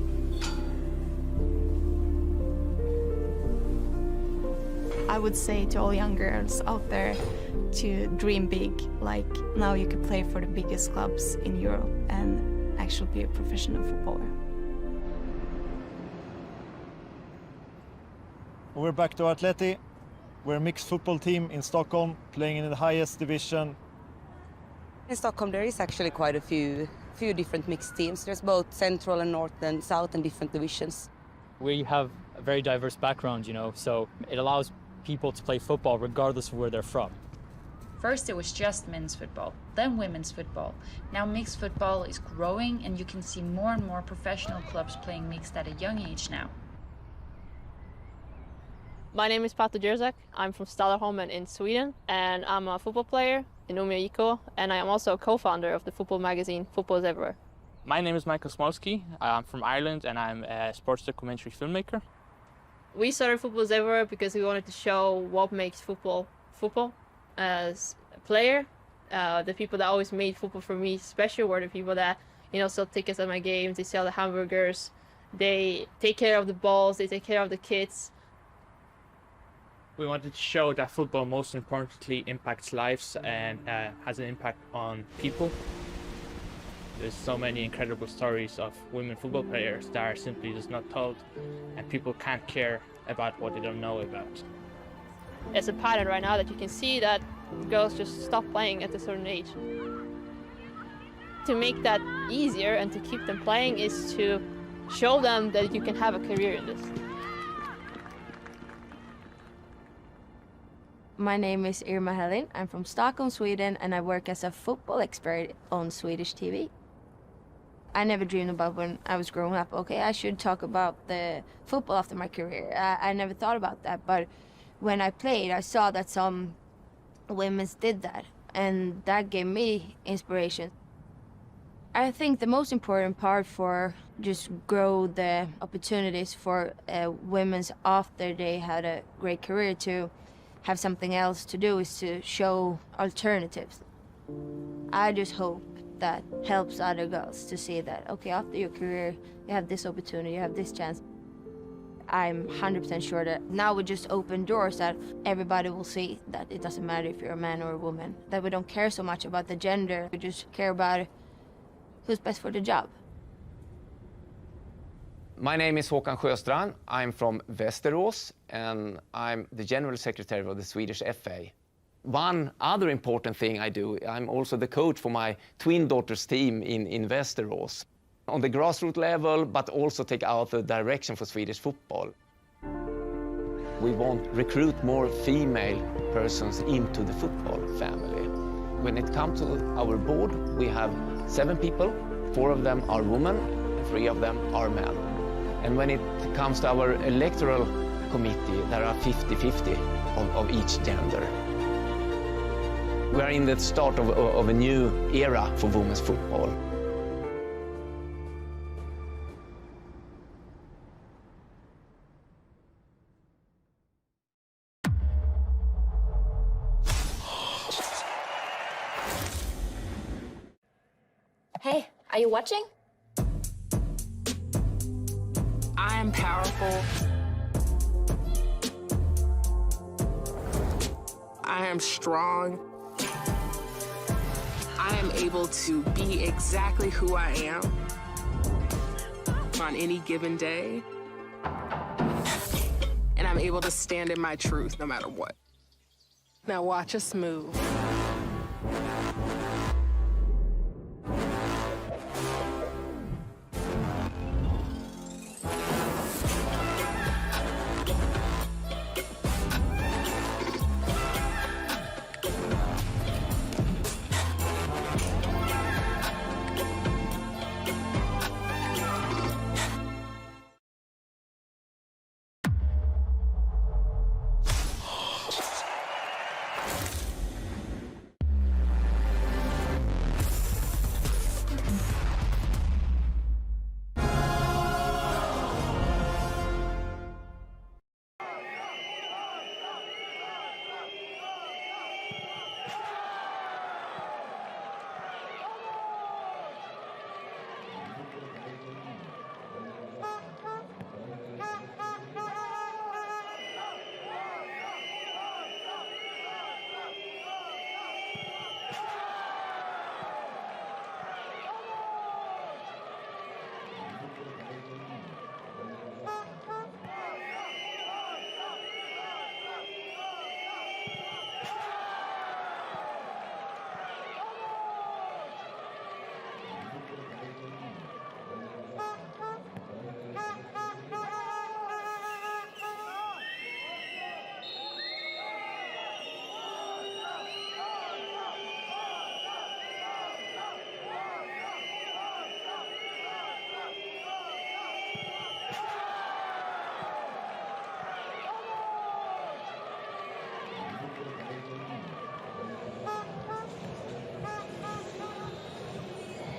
I would say to all young girls out there to dream big. Like now you could play for the biggest clubs in Europe and actually be a professional footballer. We're back to Atleti. We're a mixed football team in Stockholm, playing in the highest division. In Stockholm there is actually quite a few different mixed teams. There's both central and north and south and different divisions. We have a very diverse background, you know, so it allows people to play football regardless of where they're from. First it was just men's football, then women's football. Now mixed football is growing and you can see more and more professional clubs playing mixed at a young age now. My name is Pato Jerzak. I'm from Stallarholmen in Sweden, and I'm a football player in Umeå IK, and I am also a co-founder of the football magazine Football is Everywhere. My name is Michael Smolski. I'm from Ireland, and I'm a sports documentary filmmaker. We started Football is Everywhere because we wanted to show what makes football football. As a player, the people that always made football for me special were the people that, you know, sell tickets at my games, they sell the hamburgers, they take care of the balls, they take care of the kids. We wanted to show that football most importantly impacts lives and has an impact on people. There's so many incredible stories of women football players that are simply just not told, and people can't care about what they don't know about. It's a pattern right now that you can see that girls just stop playing at a certain age. To make that easier and to keep them playing is to show them that you can have a career in this. My name is Irma Helin. I'm from Stockholm, Sweden, and I work as a football expert on Swedish TV. I never dreamed about when I was growing up, okay, I should talk about the football after my career. I never thought about that, but when I played, I saw that some women did that, and that gave me inspiration. I think the most important part for just grow the opportunities for women after they had a great career to have something else to do is to show alternatives. I just hope that helps other girls to see that, okay, after your career, you have this opportunity, you have this chance. I'm 100% sure that now we just open doors that everybody will see that it doesn't matter if you're a man or a woman, that we don't care so much about the gender, we just care about who's best for the job. My name is Håkan Sjöstrand. I'm from Västerås, and I'm the General Secretary of the Swedish FA. One other important thing I do, I'm also the coach for my twin daughters' team in Västerås. On the grassroots level, but also take out the direction for Swedish football. We want to recruit more female persons into the football family. When it comes to our board, we have 7 people. 4 of them are women, and 3 of them are men. And when it comes to our electoral committee, there are 50-50 of each gender. We are in the start of a new era for women's football. Hey, are you watching? I am powerful. I am strong. I am able to be exactly who I am on any given day. And I'm able to stand in my truth no matter what. Now watch us move.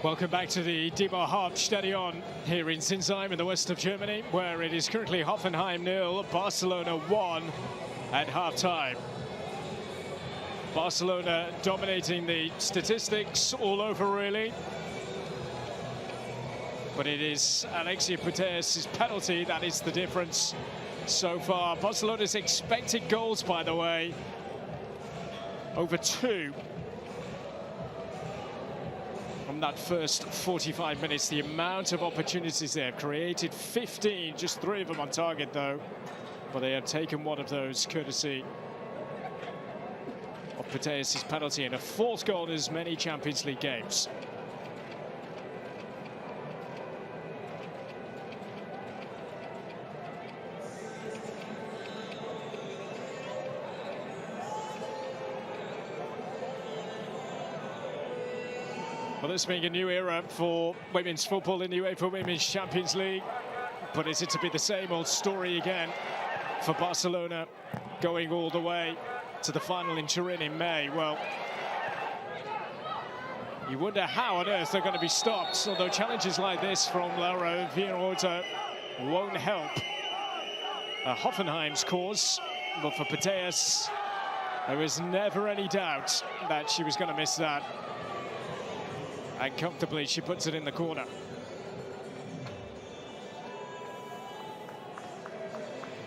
Welcome back to the Dietmar Hauptstadion Stadion here in Sinsheim in the west of Germany, where it is currently Hoffenheim 0, Barcelona 1 at half-time. Barcelona dominating the statistics all over, really. But it is Alexia Putellas' penalty that is the difference so far. Barcelona's expected goals, by the way, over 2. From that first 45 minutes, the amount of opportunities they have created, 15, just 3 of them on target though. But they have taken one of those courtesy of Putellas' penalty, and a 4th goal in as many Champions League games. Well, this being a new era for women's football in the UEFA Women's Champions League. But is it to be the same old story again for Barcelona, going all the way to the final in Turin in May? Well, you wonder how on earth they're going to be stopped, although challenges like this from Laura Villanueva won't help Hoffenheim's cause. But for Putellas, there was never any doubt that she was going to miss that. And comfortably, she puts it in the corner.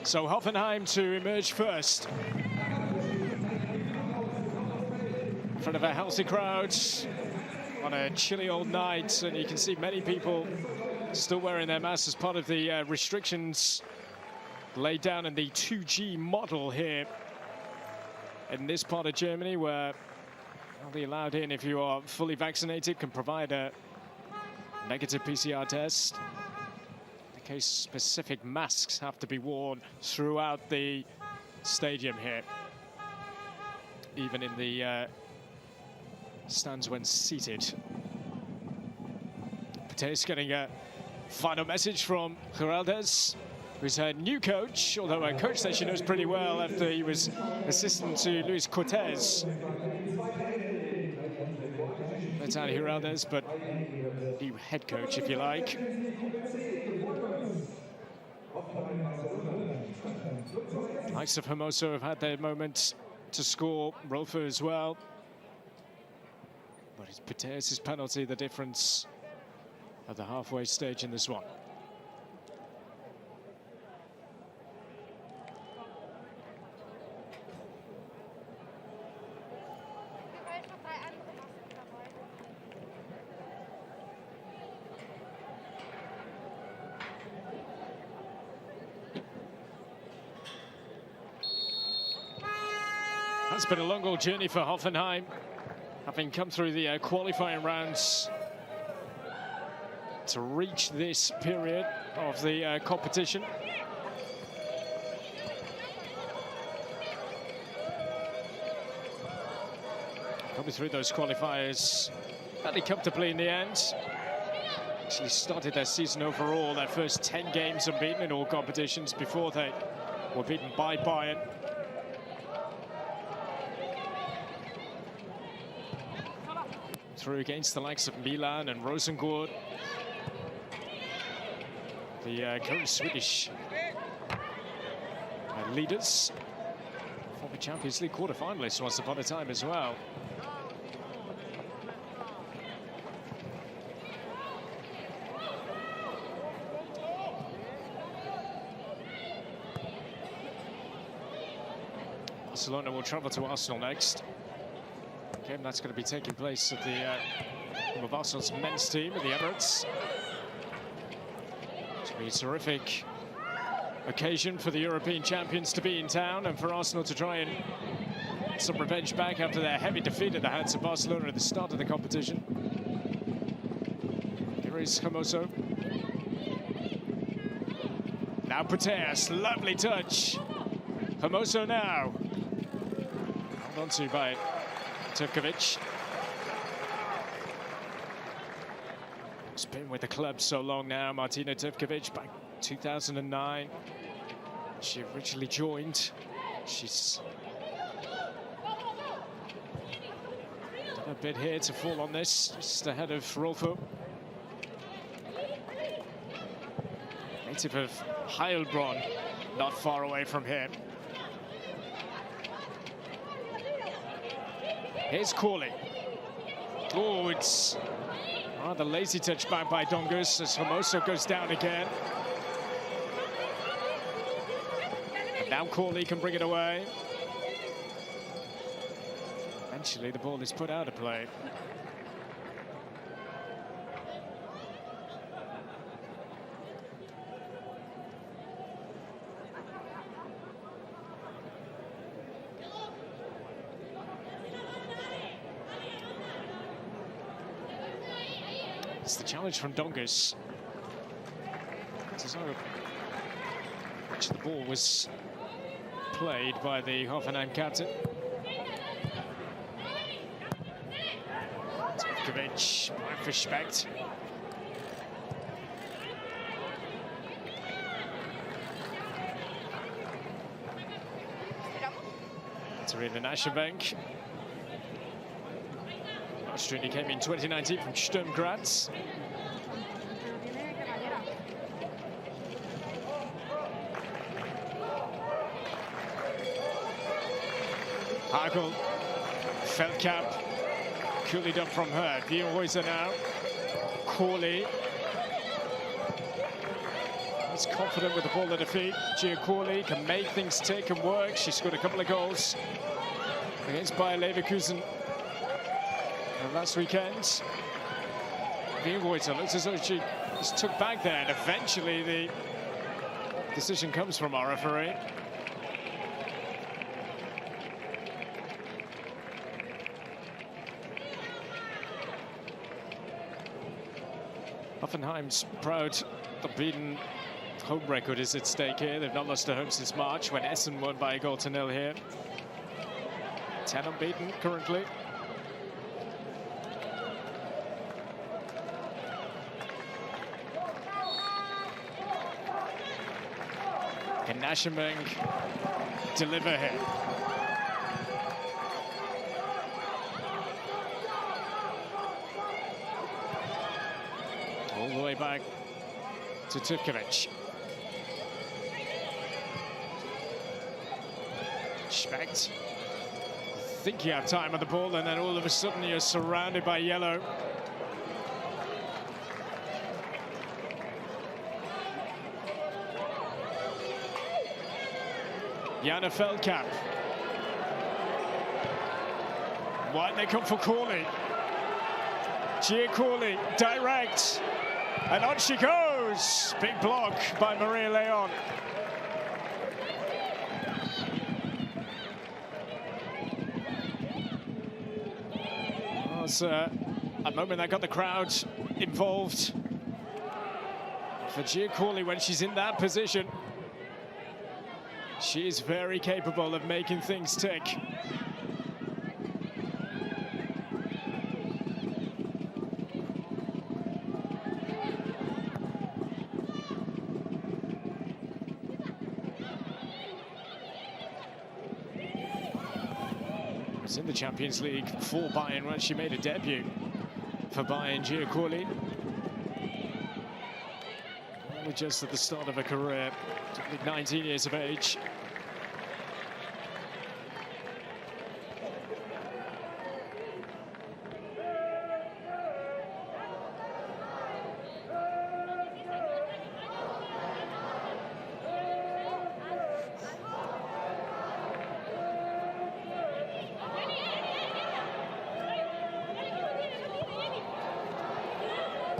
So Hoffenheim to emerge first. In front of a healthy crowd on a chilly old night. And you can see many people still wearing their masks as part of the restrictions laid down in the 2G model here in this part of Germany, where only allowed in if you are fully vaccinated, can provide a negative PCR test. In case specific masks have to be worn throughout the stadium here, even in the stands when seated. Putellas getting a final message from Geraldes, who's her new coach, although a coach that she knows pretty well after he was assistant to Luis Cortez. That's out of Geraldes, but new head coach, if you like. Likes of Hermoso have had their moment to score, Rolfo as well. But it's Putellas' penalty the difference at the halfway stage in this one. It's been a long old journey for Hoffenheim, having come through the qualifying rounds to reach this period of the competition. Coming through those qualifiers fairly comfortably in the end. Actually started their season overall, their first 10 games unbeaten in all competitions before they were beaten by Bayern. Through against the likes of Milan and Rosengård. The current Swedish leaders, former Champions League quarter-finalists once upon a time as well. Barcelona will travel to Arsenal next. Game that's going to be taking place at the of Arsenal's men's team at the Emirates. It's going to be a terrific occasion for the European champions to be in town, and for Arsenal to try and get some revenge back after their heavy defeat at the hands of Barcelona at the start of the competition. Here is Hermoso. Now Putellas, lovely touch. Hermoso now. Held on to by Tevkovic. He's been with the club so long now, Martina Tevkovic, back 2009. She originally joined. She's A bit here to fall on this, just ahead of Rolfo. Native of Heilbronn, not far away from here. Here's Corley. Oh, it's the lazy touch back by Dongus as Hermoso goes down again. And now Corley can bring it away. Eventually the ball is put out of play. It's the challenge from Dongus. Which the ball was played by the Hoffenheim captain. Tovkovic, for Specht. Teresa Naschenbank. Austrian, he came in 2019 from Sturm Graz. Hagel, Feldkamp, coolly done from her. Dionhäuser now, Corley. He's confident with the ball at her feet. Gia Corley can make things tick and work. She scored a couple of goals against Bayer Leverkusen last weekend. Dionhäuser looks as though she just took back there, and eventually the decision comes from our referee. Hoffenheim's proud unbeaten home record is at stake here. They've not lost at home since March, when Essen won by a goal to nil here. 10 unbeaten currently. Can Naschenbank deliver here? All the way back to Tovkovic. Specht. Think you have time on the ball, and then all of a sudden you're surrounded by yellow. Jana Feldkamp. Why they come for Corley? Gia Corley, direct. And on she goes. Big block by Maria Leon. It was a moment that got the crowd involved. For Gia Corley, when she's in that position, she is very capable of making things tick. Was in the Champions League for Bayern when she made a debut for Bayern, Gia Corley. Only just at the start of her career, 19 years of age.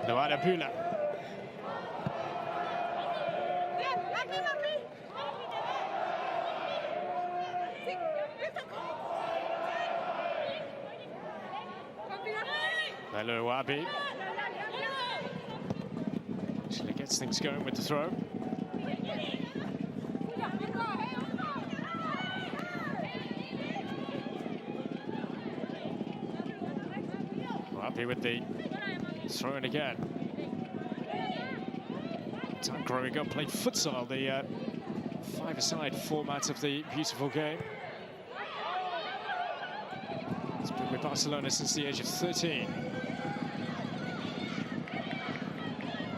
Noada Pula. Hello, Wabi. Actually gets things going with the throw. Wabi with the throw in again. Time growing up, played futsal, the five-a-side format of the beautiful game. He's been with Barcelona since the age of 13.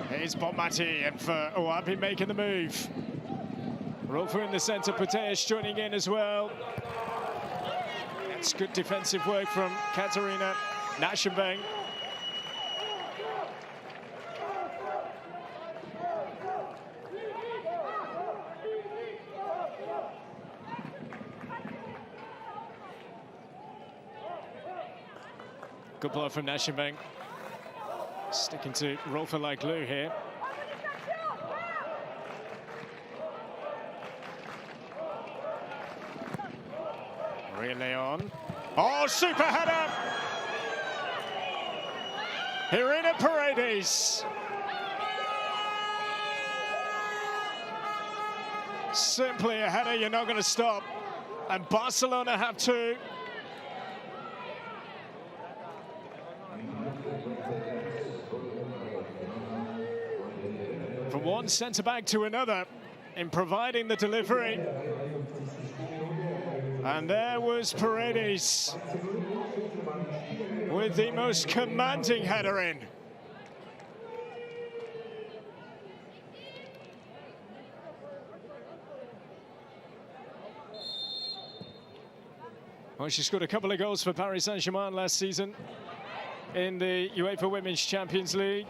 Here's Bonmati, and for Oabi making the move. Rolfo in the centre, Puteas joining in as well. That's good defensive work from Katarina Naschenbeng. Good blow from Naschenbeng. Sticking to Rolfo like glue here. Really on. Oh, super header! Irina Paredes. Simply a header you're not going to stop. And Barcelona have two. From one centre-back to another in providing the delivery. And there was Paredes with the most commanding header in. Well, she scored a couple of goals for Paris Saint-Germain last season in the UEFA Women's Champions League.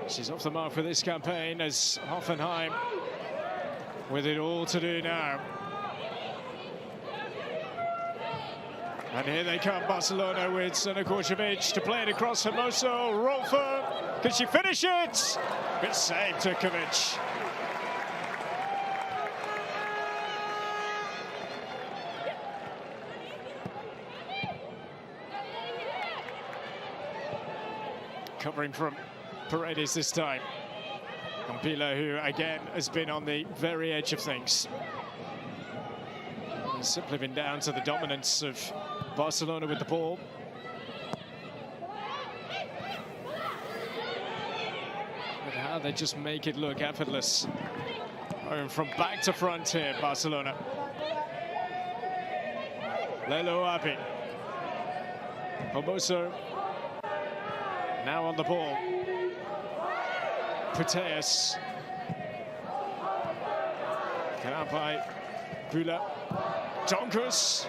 She's off the mark for this campaign as Hoffenheim with it all to do now. And here they come, Barcelona with Sena Korcevic to play it across Hermoso. Rolfo, can she finish it? Good save, Turkovic. Covering from Paredes this time. Campila, who again has been on the very edge of things. It's simply been down to the dominance of Barcelona with the ball. But how they just make it look effortless. Going from back to front here, Barcelona. Lelo Abi. Hermoso now on the ball. Puteas. Karapai, Bula, Donkus.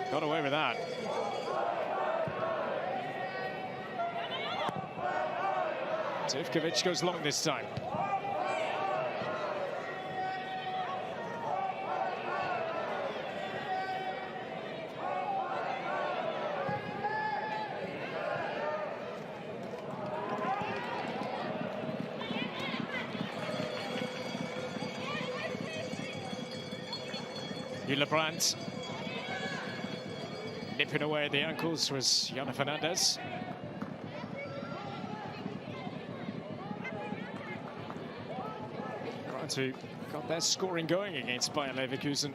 Got away with that. Tivkovic goes long this time. Brandt. Nipping away at the ankles was Jana Fernandez. Trying to got their scoring going against Bayer Leverkusen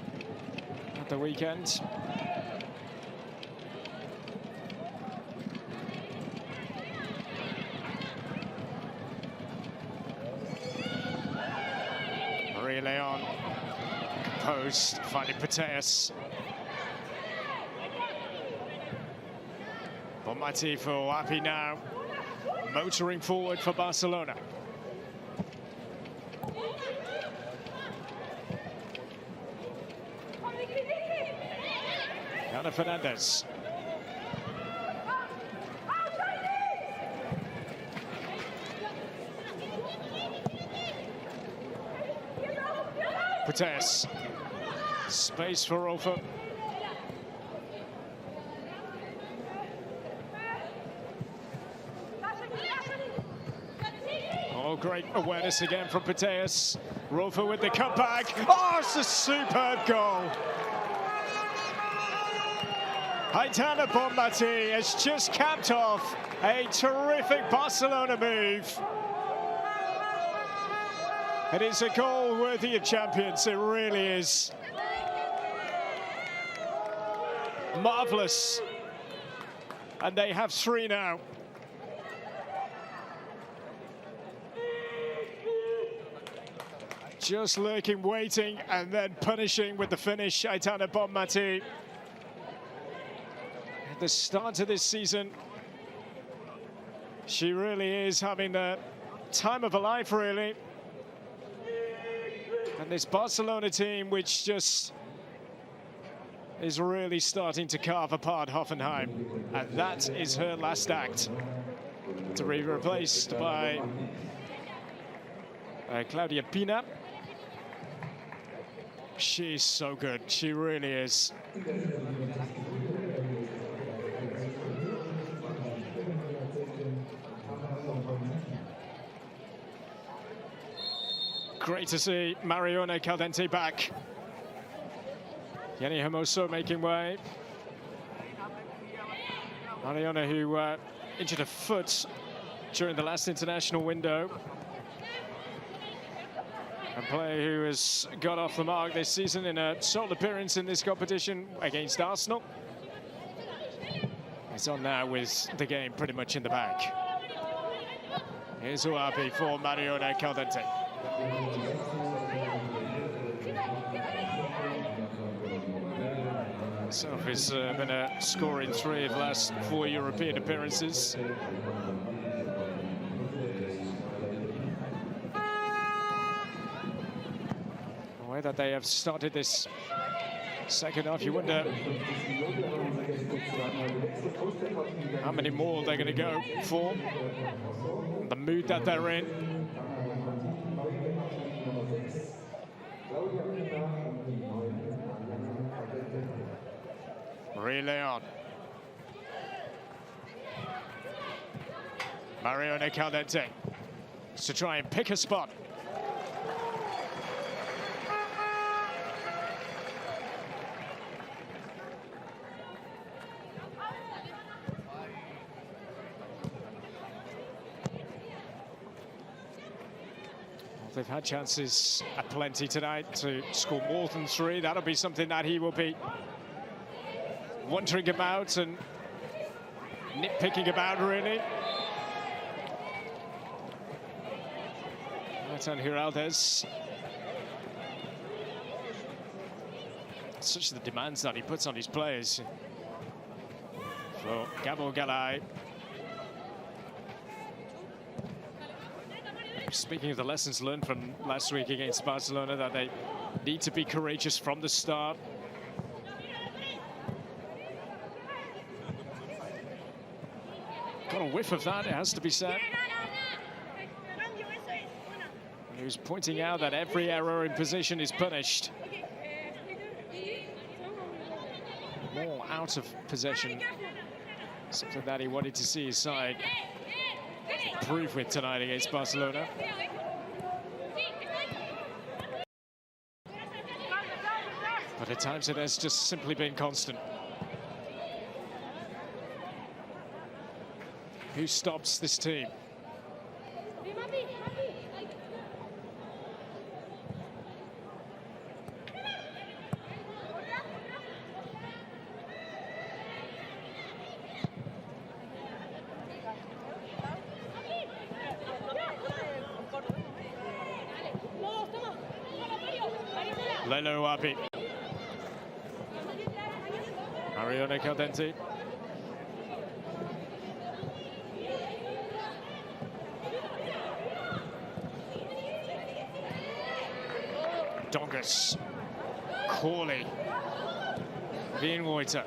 at the weekend. Marie Leon. Post, finding Puteas. Bonmati for Api now, motoring forward for Barcelona. Jana Fernandez. Puteas. Space for Rolfo. Oh, great awareness again from Puteas. Rolfo with the cutback. Oh, it's a superb goal. Aitana Bonmati has just capped off a terrific Barcelona move. It is a goal worthy of champions, it really is. Marvellous. And they have three now. Just lurking, waiting, and then punishing with the finish, Aitana Bonmati. At the start of this season, she really is having the time of her life, really. And this Barcelona team, which just is really starting to carve apart Hoffenheim. And that is her last act, to be replaced by Claudia Pina. She's so good, she really is. Great to see Mariona Caldente back. Jenny Hermoso making way. Mariona, who injured her foot during the last international window. A player who has got off the mark this season in a sole appearance in this competition against Arsenal. He's on now with the game pretty much in the bag. Here's Uapi for Mariona Caldente. Herself has been a scorer in 3 of the last 4 European appearances. The way that they have started this second half, you wonder how many more they're going to go for. The mood that they're in. Marie Leon. Mariona Caldente to try and pick a spot. They've had chances aplenty tonight to score more than 3. That'll be something that he will be wondering about and nitpicking about, really. Nathan Giraldez. Such the demands that he puts on his players. For Gabo Galay. Speaking of the lessons learned from last week against Barcelona, that they need to be courageous from the start. Got a whiff of that, it has to be said. And he was pointing out that every error in position is punished. More out of possession, something that he wanted to see his side improve with tonight against Barcelona. But at times it has just simply been constant. Who stops this team? Lelo Uapi. Mariona Caldente. Dongus. Corley. Wienreuter.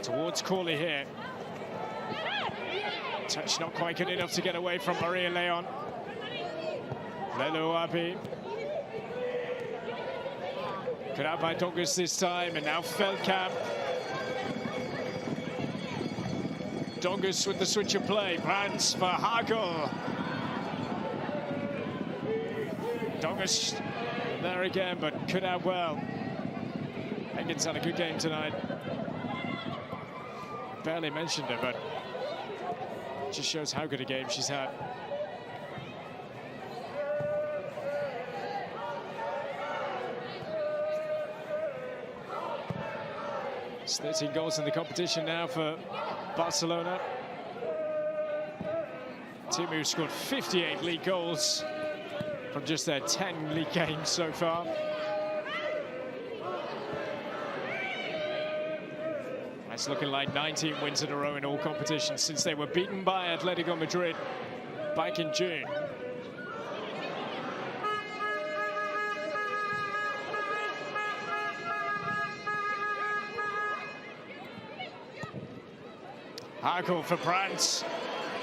Towards Corley here. Touch not quite good enough to get away from Maria Leon. Lelo Uapi. Cut out by Dongus this time, and now Feldkamp. Dongus with the switch of play. Brands for Hagel. Dongus there again, but cut out well. Higgins had a good game tonight. Barely mentioned her, but it just shows how good a game she's had. It's 13 goals in the competition now for Barcelona. team who scored 58 league goals from just their 10 league games so far. It's looking like 19 wins in a row in all competitions since they were beaten by Atletico Madrid back in June. Hakel for Brandt.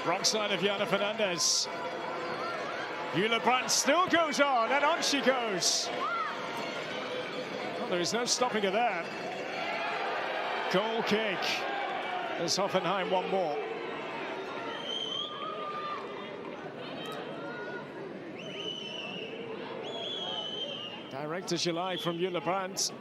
Wrong side of Jana Fernandez. Jule Brandt still goes on she goes. Well, there is no stopping her there. Goal kick. There's Hoffenheim one more. Direct as you like from Jule Brandt.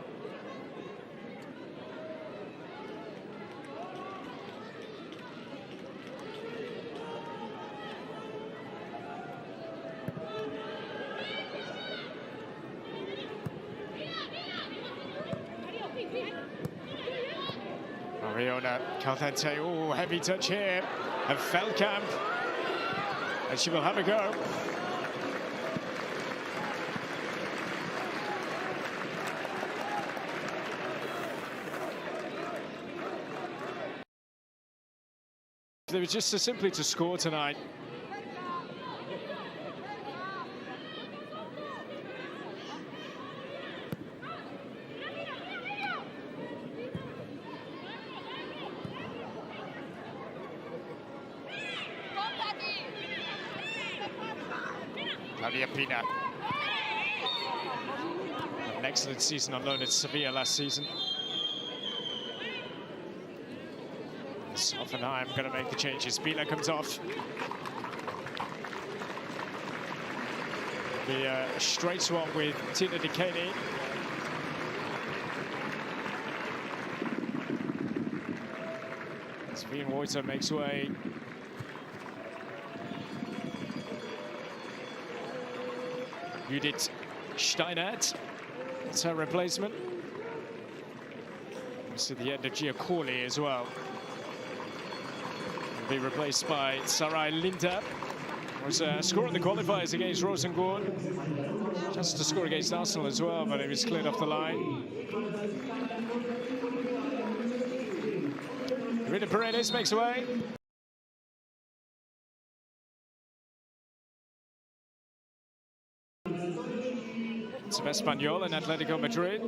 Mariona Caldente, oh, heavy touch here, and Feldkamp, and she will have a go. They were just so simply to score tonight. Claudia Pina. An excellent season on loan at Sevilla last season. Hoffenheim going to make the changes. Pina comes off. The straight swap with Tina Dekani. Sven Reuter makes way. Judith Steinert, that's her replacement. It's at the end of Giacorli as well. Will be replaced by Sarai Linda. Was scoring the qualifiers against Rosengård. Just to score against Arsenal as well, but it was cleared off the line. Rita Paredes makes away. It's Espanyol and Atletico Madrid.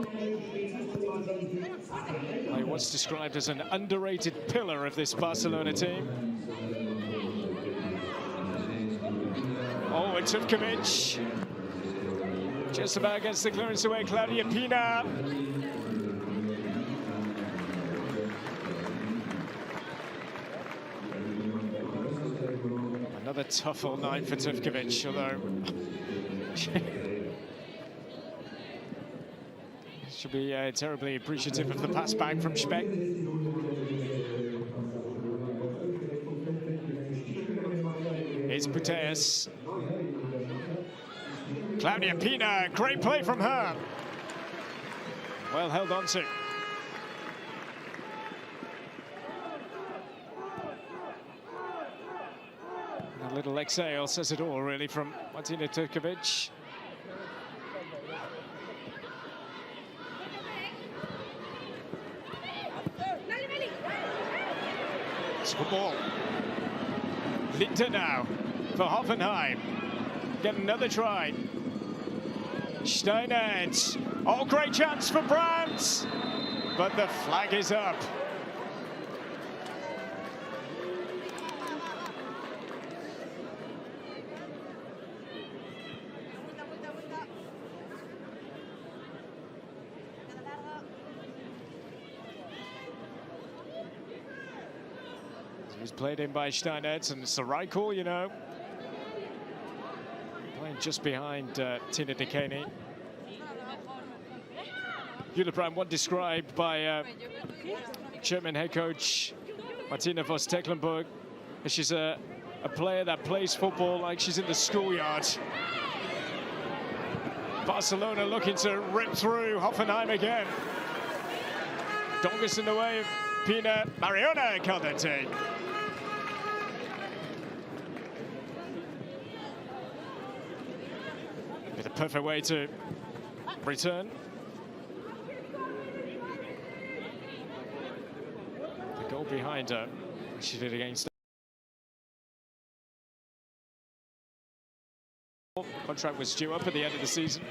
He was described as an underrated pillar of this Barcelona team. Oh, and Tuvkovic. Just about gets the clearance away, Claudia Pina. Another tough all night for Tuvkovic, although she'll be terribly appreciative of the pass back from Speck. Here's Puteas. Claudia Pina, great play from her. Well held on to. A little exhale says it all, really, from Martina Tuvkovic. It's a good ball. Linda now for Hoffenheim. Get another try. Steinert. Oh, great chance for Brandt. But the flag is up. He was played in by Steinert, and it's the right call, you know. Playing just behind Tina Dekani. Jule Brandt, one described by German head coach Martina Voss-Tecklenburg. She's a player that plays football like she's in the schoolyard. Barcelona looking to rip through Hoffenheim again. Dongus in the way of Pina. Mariona Caldente. the perfect way to return. The goal behind her, she did against. Contract was due up at the end of the season.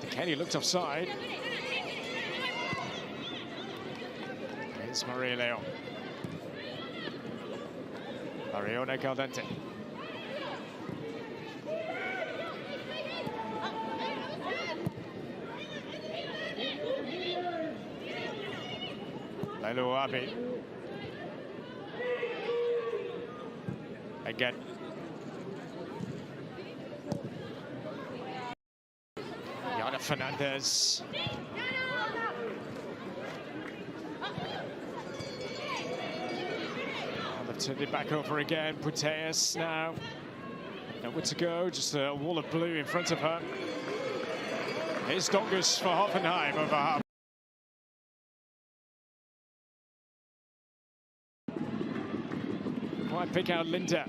Kenny looked offside. It's Maria Leon. Mariona Caldente. Lalo Abi. Again. Yana Fernandez. Turned it back over again. Puteas now. Nowhere to go. Just a wall of blue in front of her. Here's Dongus for Hoffenheim over half. Might pick out Linda.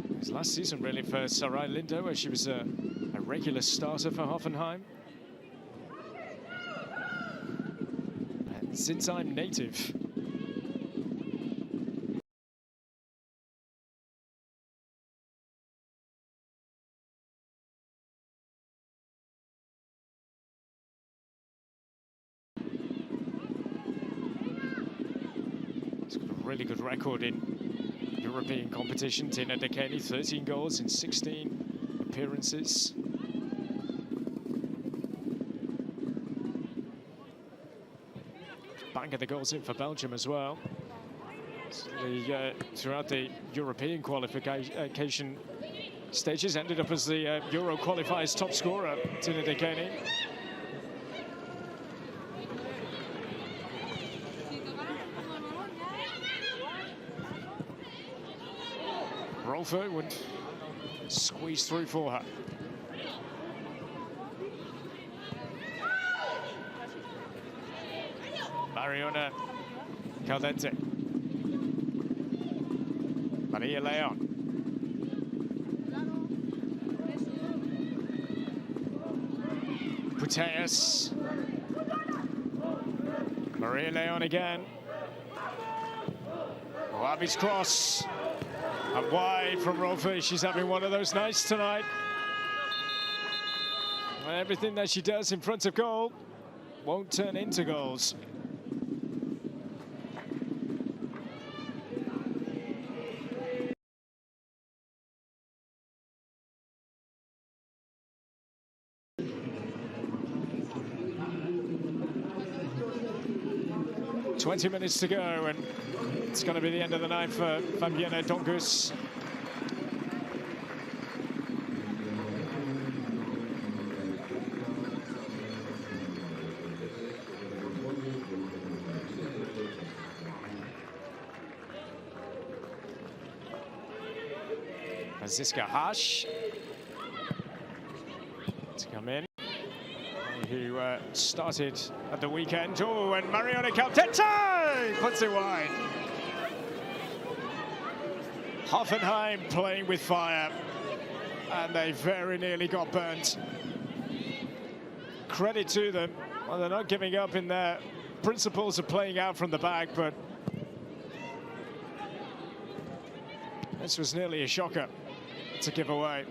It was last season really for Sarai Linda, where she was a regular starter for Hoffenheim. Since I'm native. He's got a really good record in European competition. Tina Dekeni, 13 goals in 16 appearances. Bang of the goals in for Belgium as well. So throughout the European qualification stages, ended up as the Euro qualifiers top scorer, Tina Dekeni. Rolfo would squeeze through for her. Mariona Caldente. Maria Leon. Puteas. Maria Leon again. Wabi's cross. Up wide from Rolfe. She's having one of those nights tonight. And everything that she does in front of goal won't turn into goals. .20 minutes to go, and it's going to be the end of the night for Fabienne Dongus. Franziska Hasch to come in, who started at the weekend. Oh, and Mariona Caldente puts it wide. Hoffenheim playing with fire, and they very nearly got burnt. Credit to them. Well, they're not giving up in their principles of playing out from the back, but this was nearly a shocker to give away.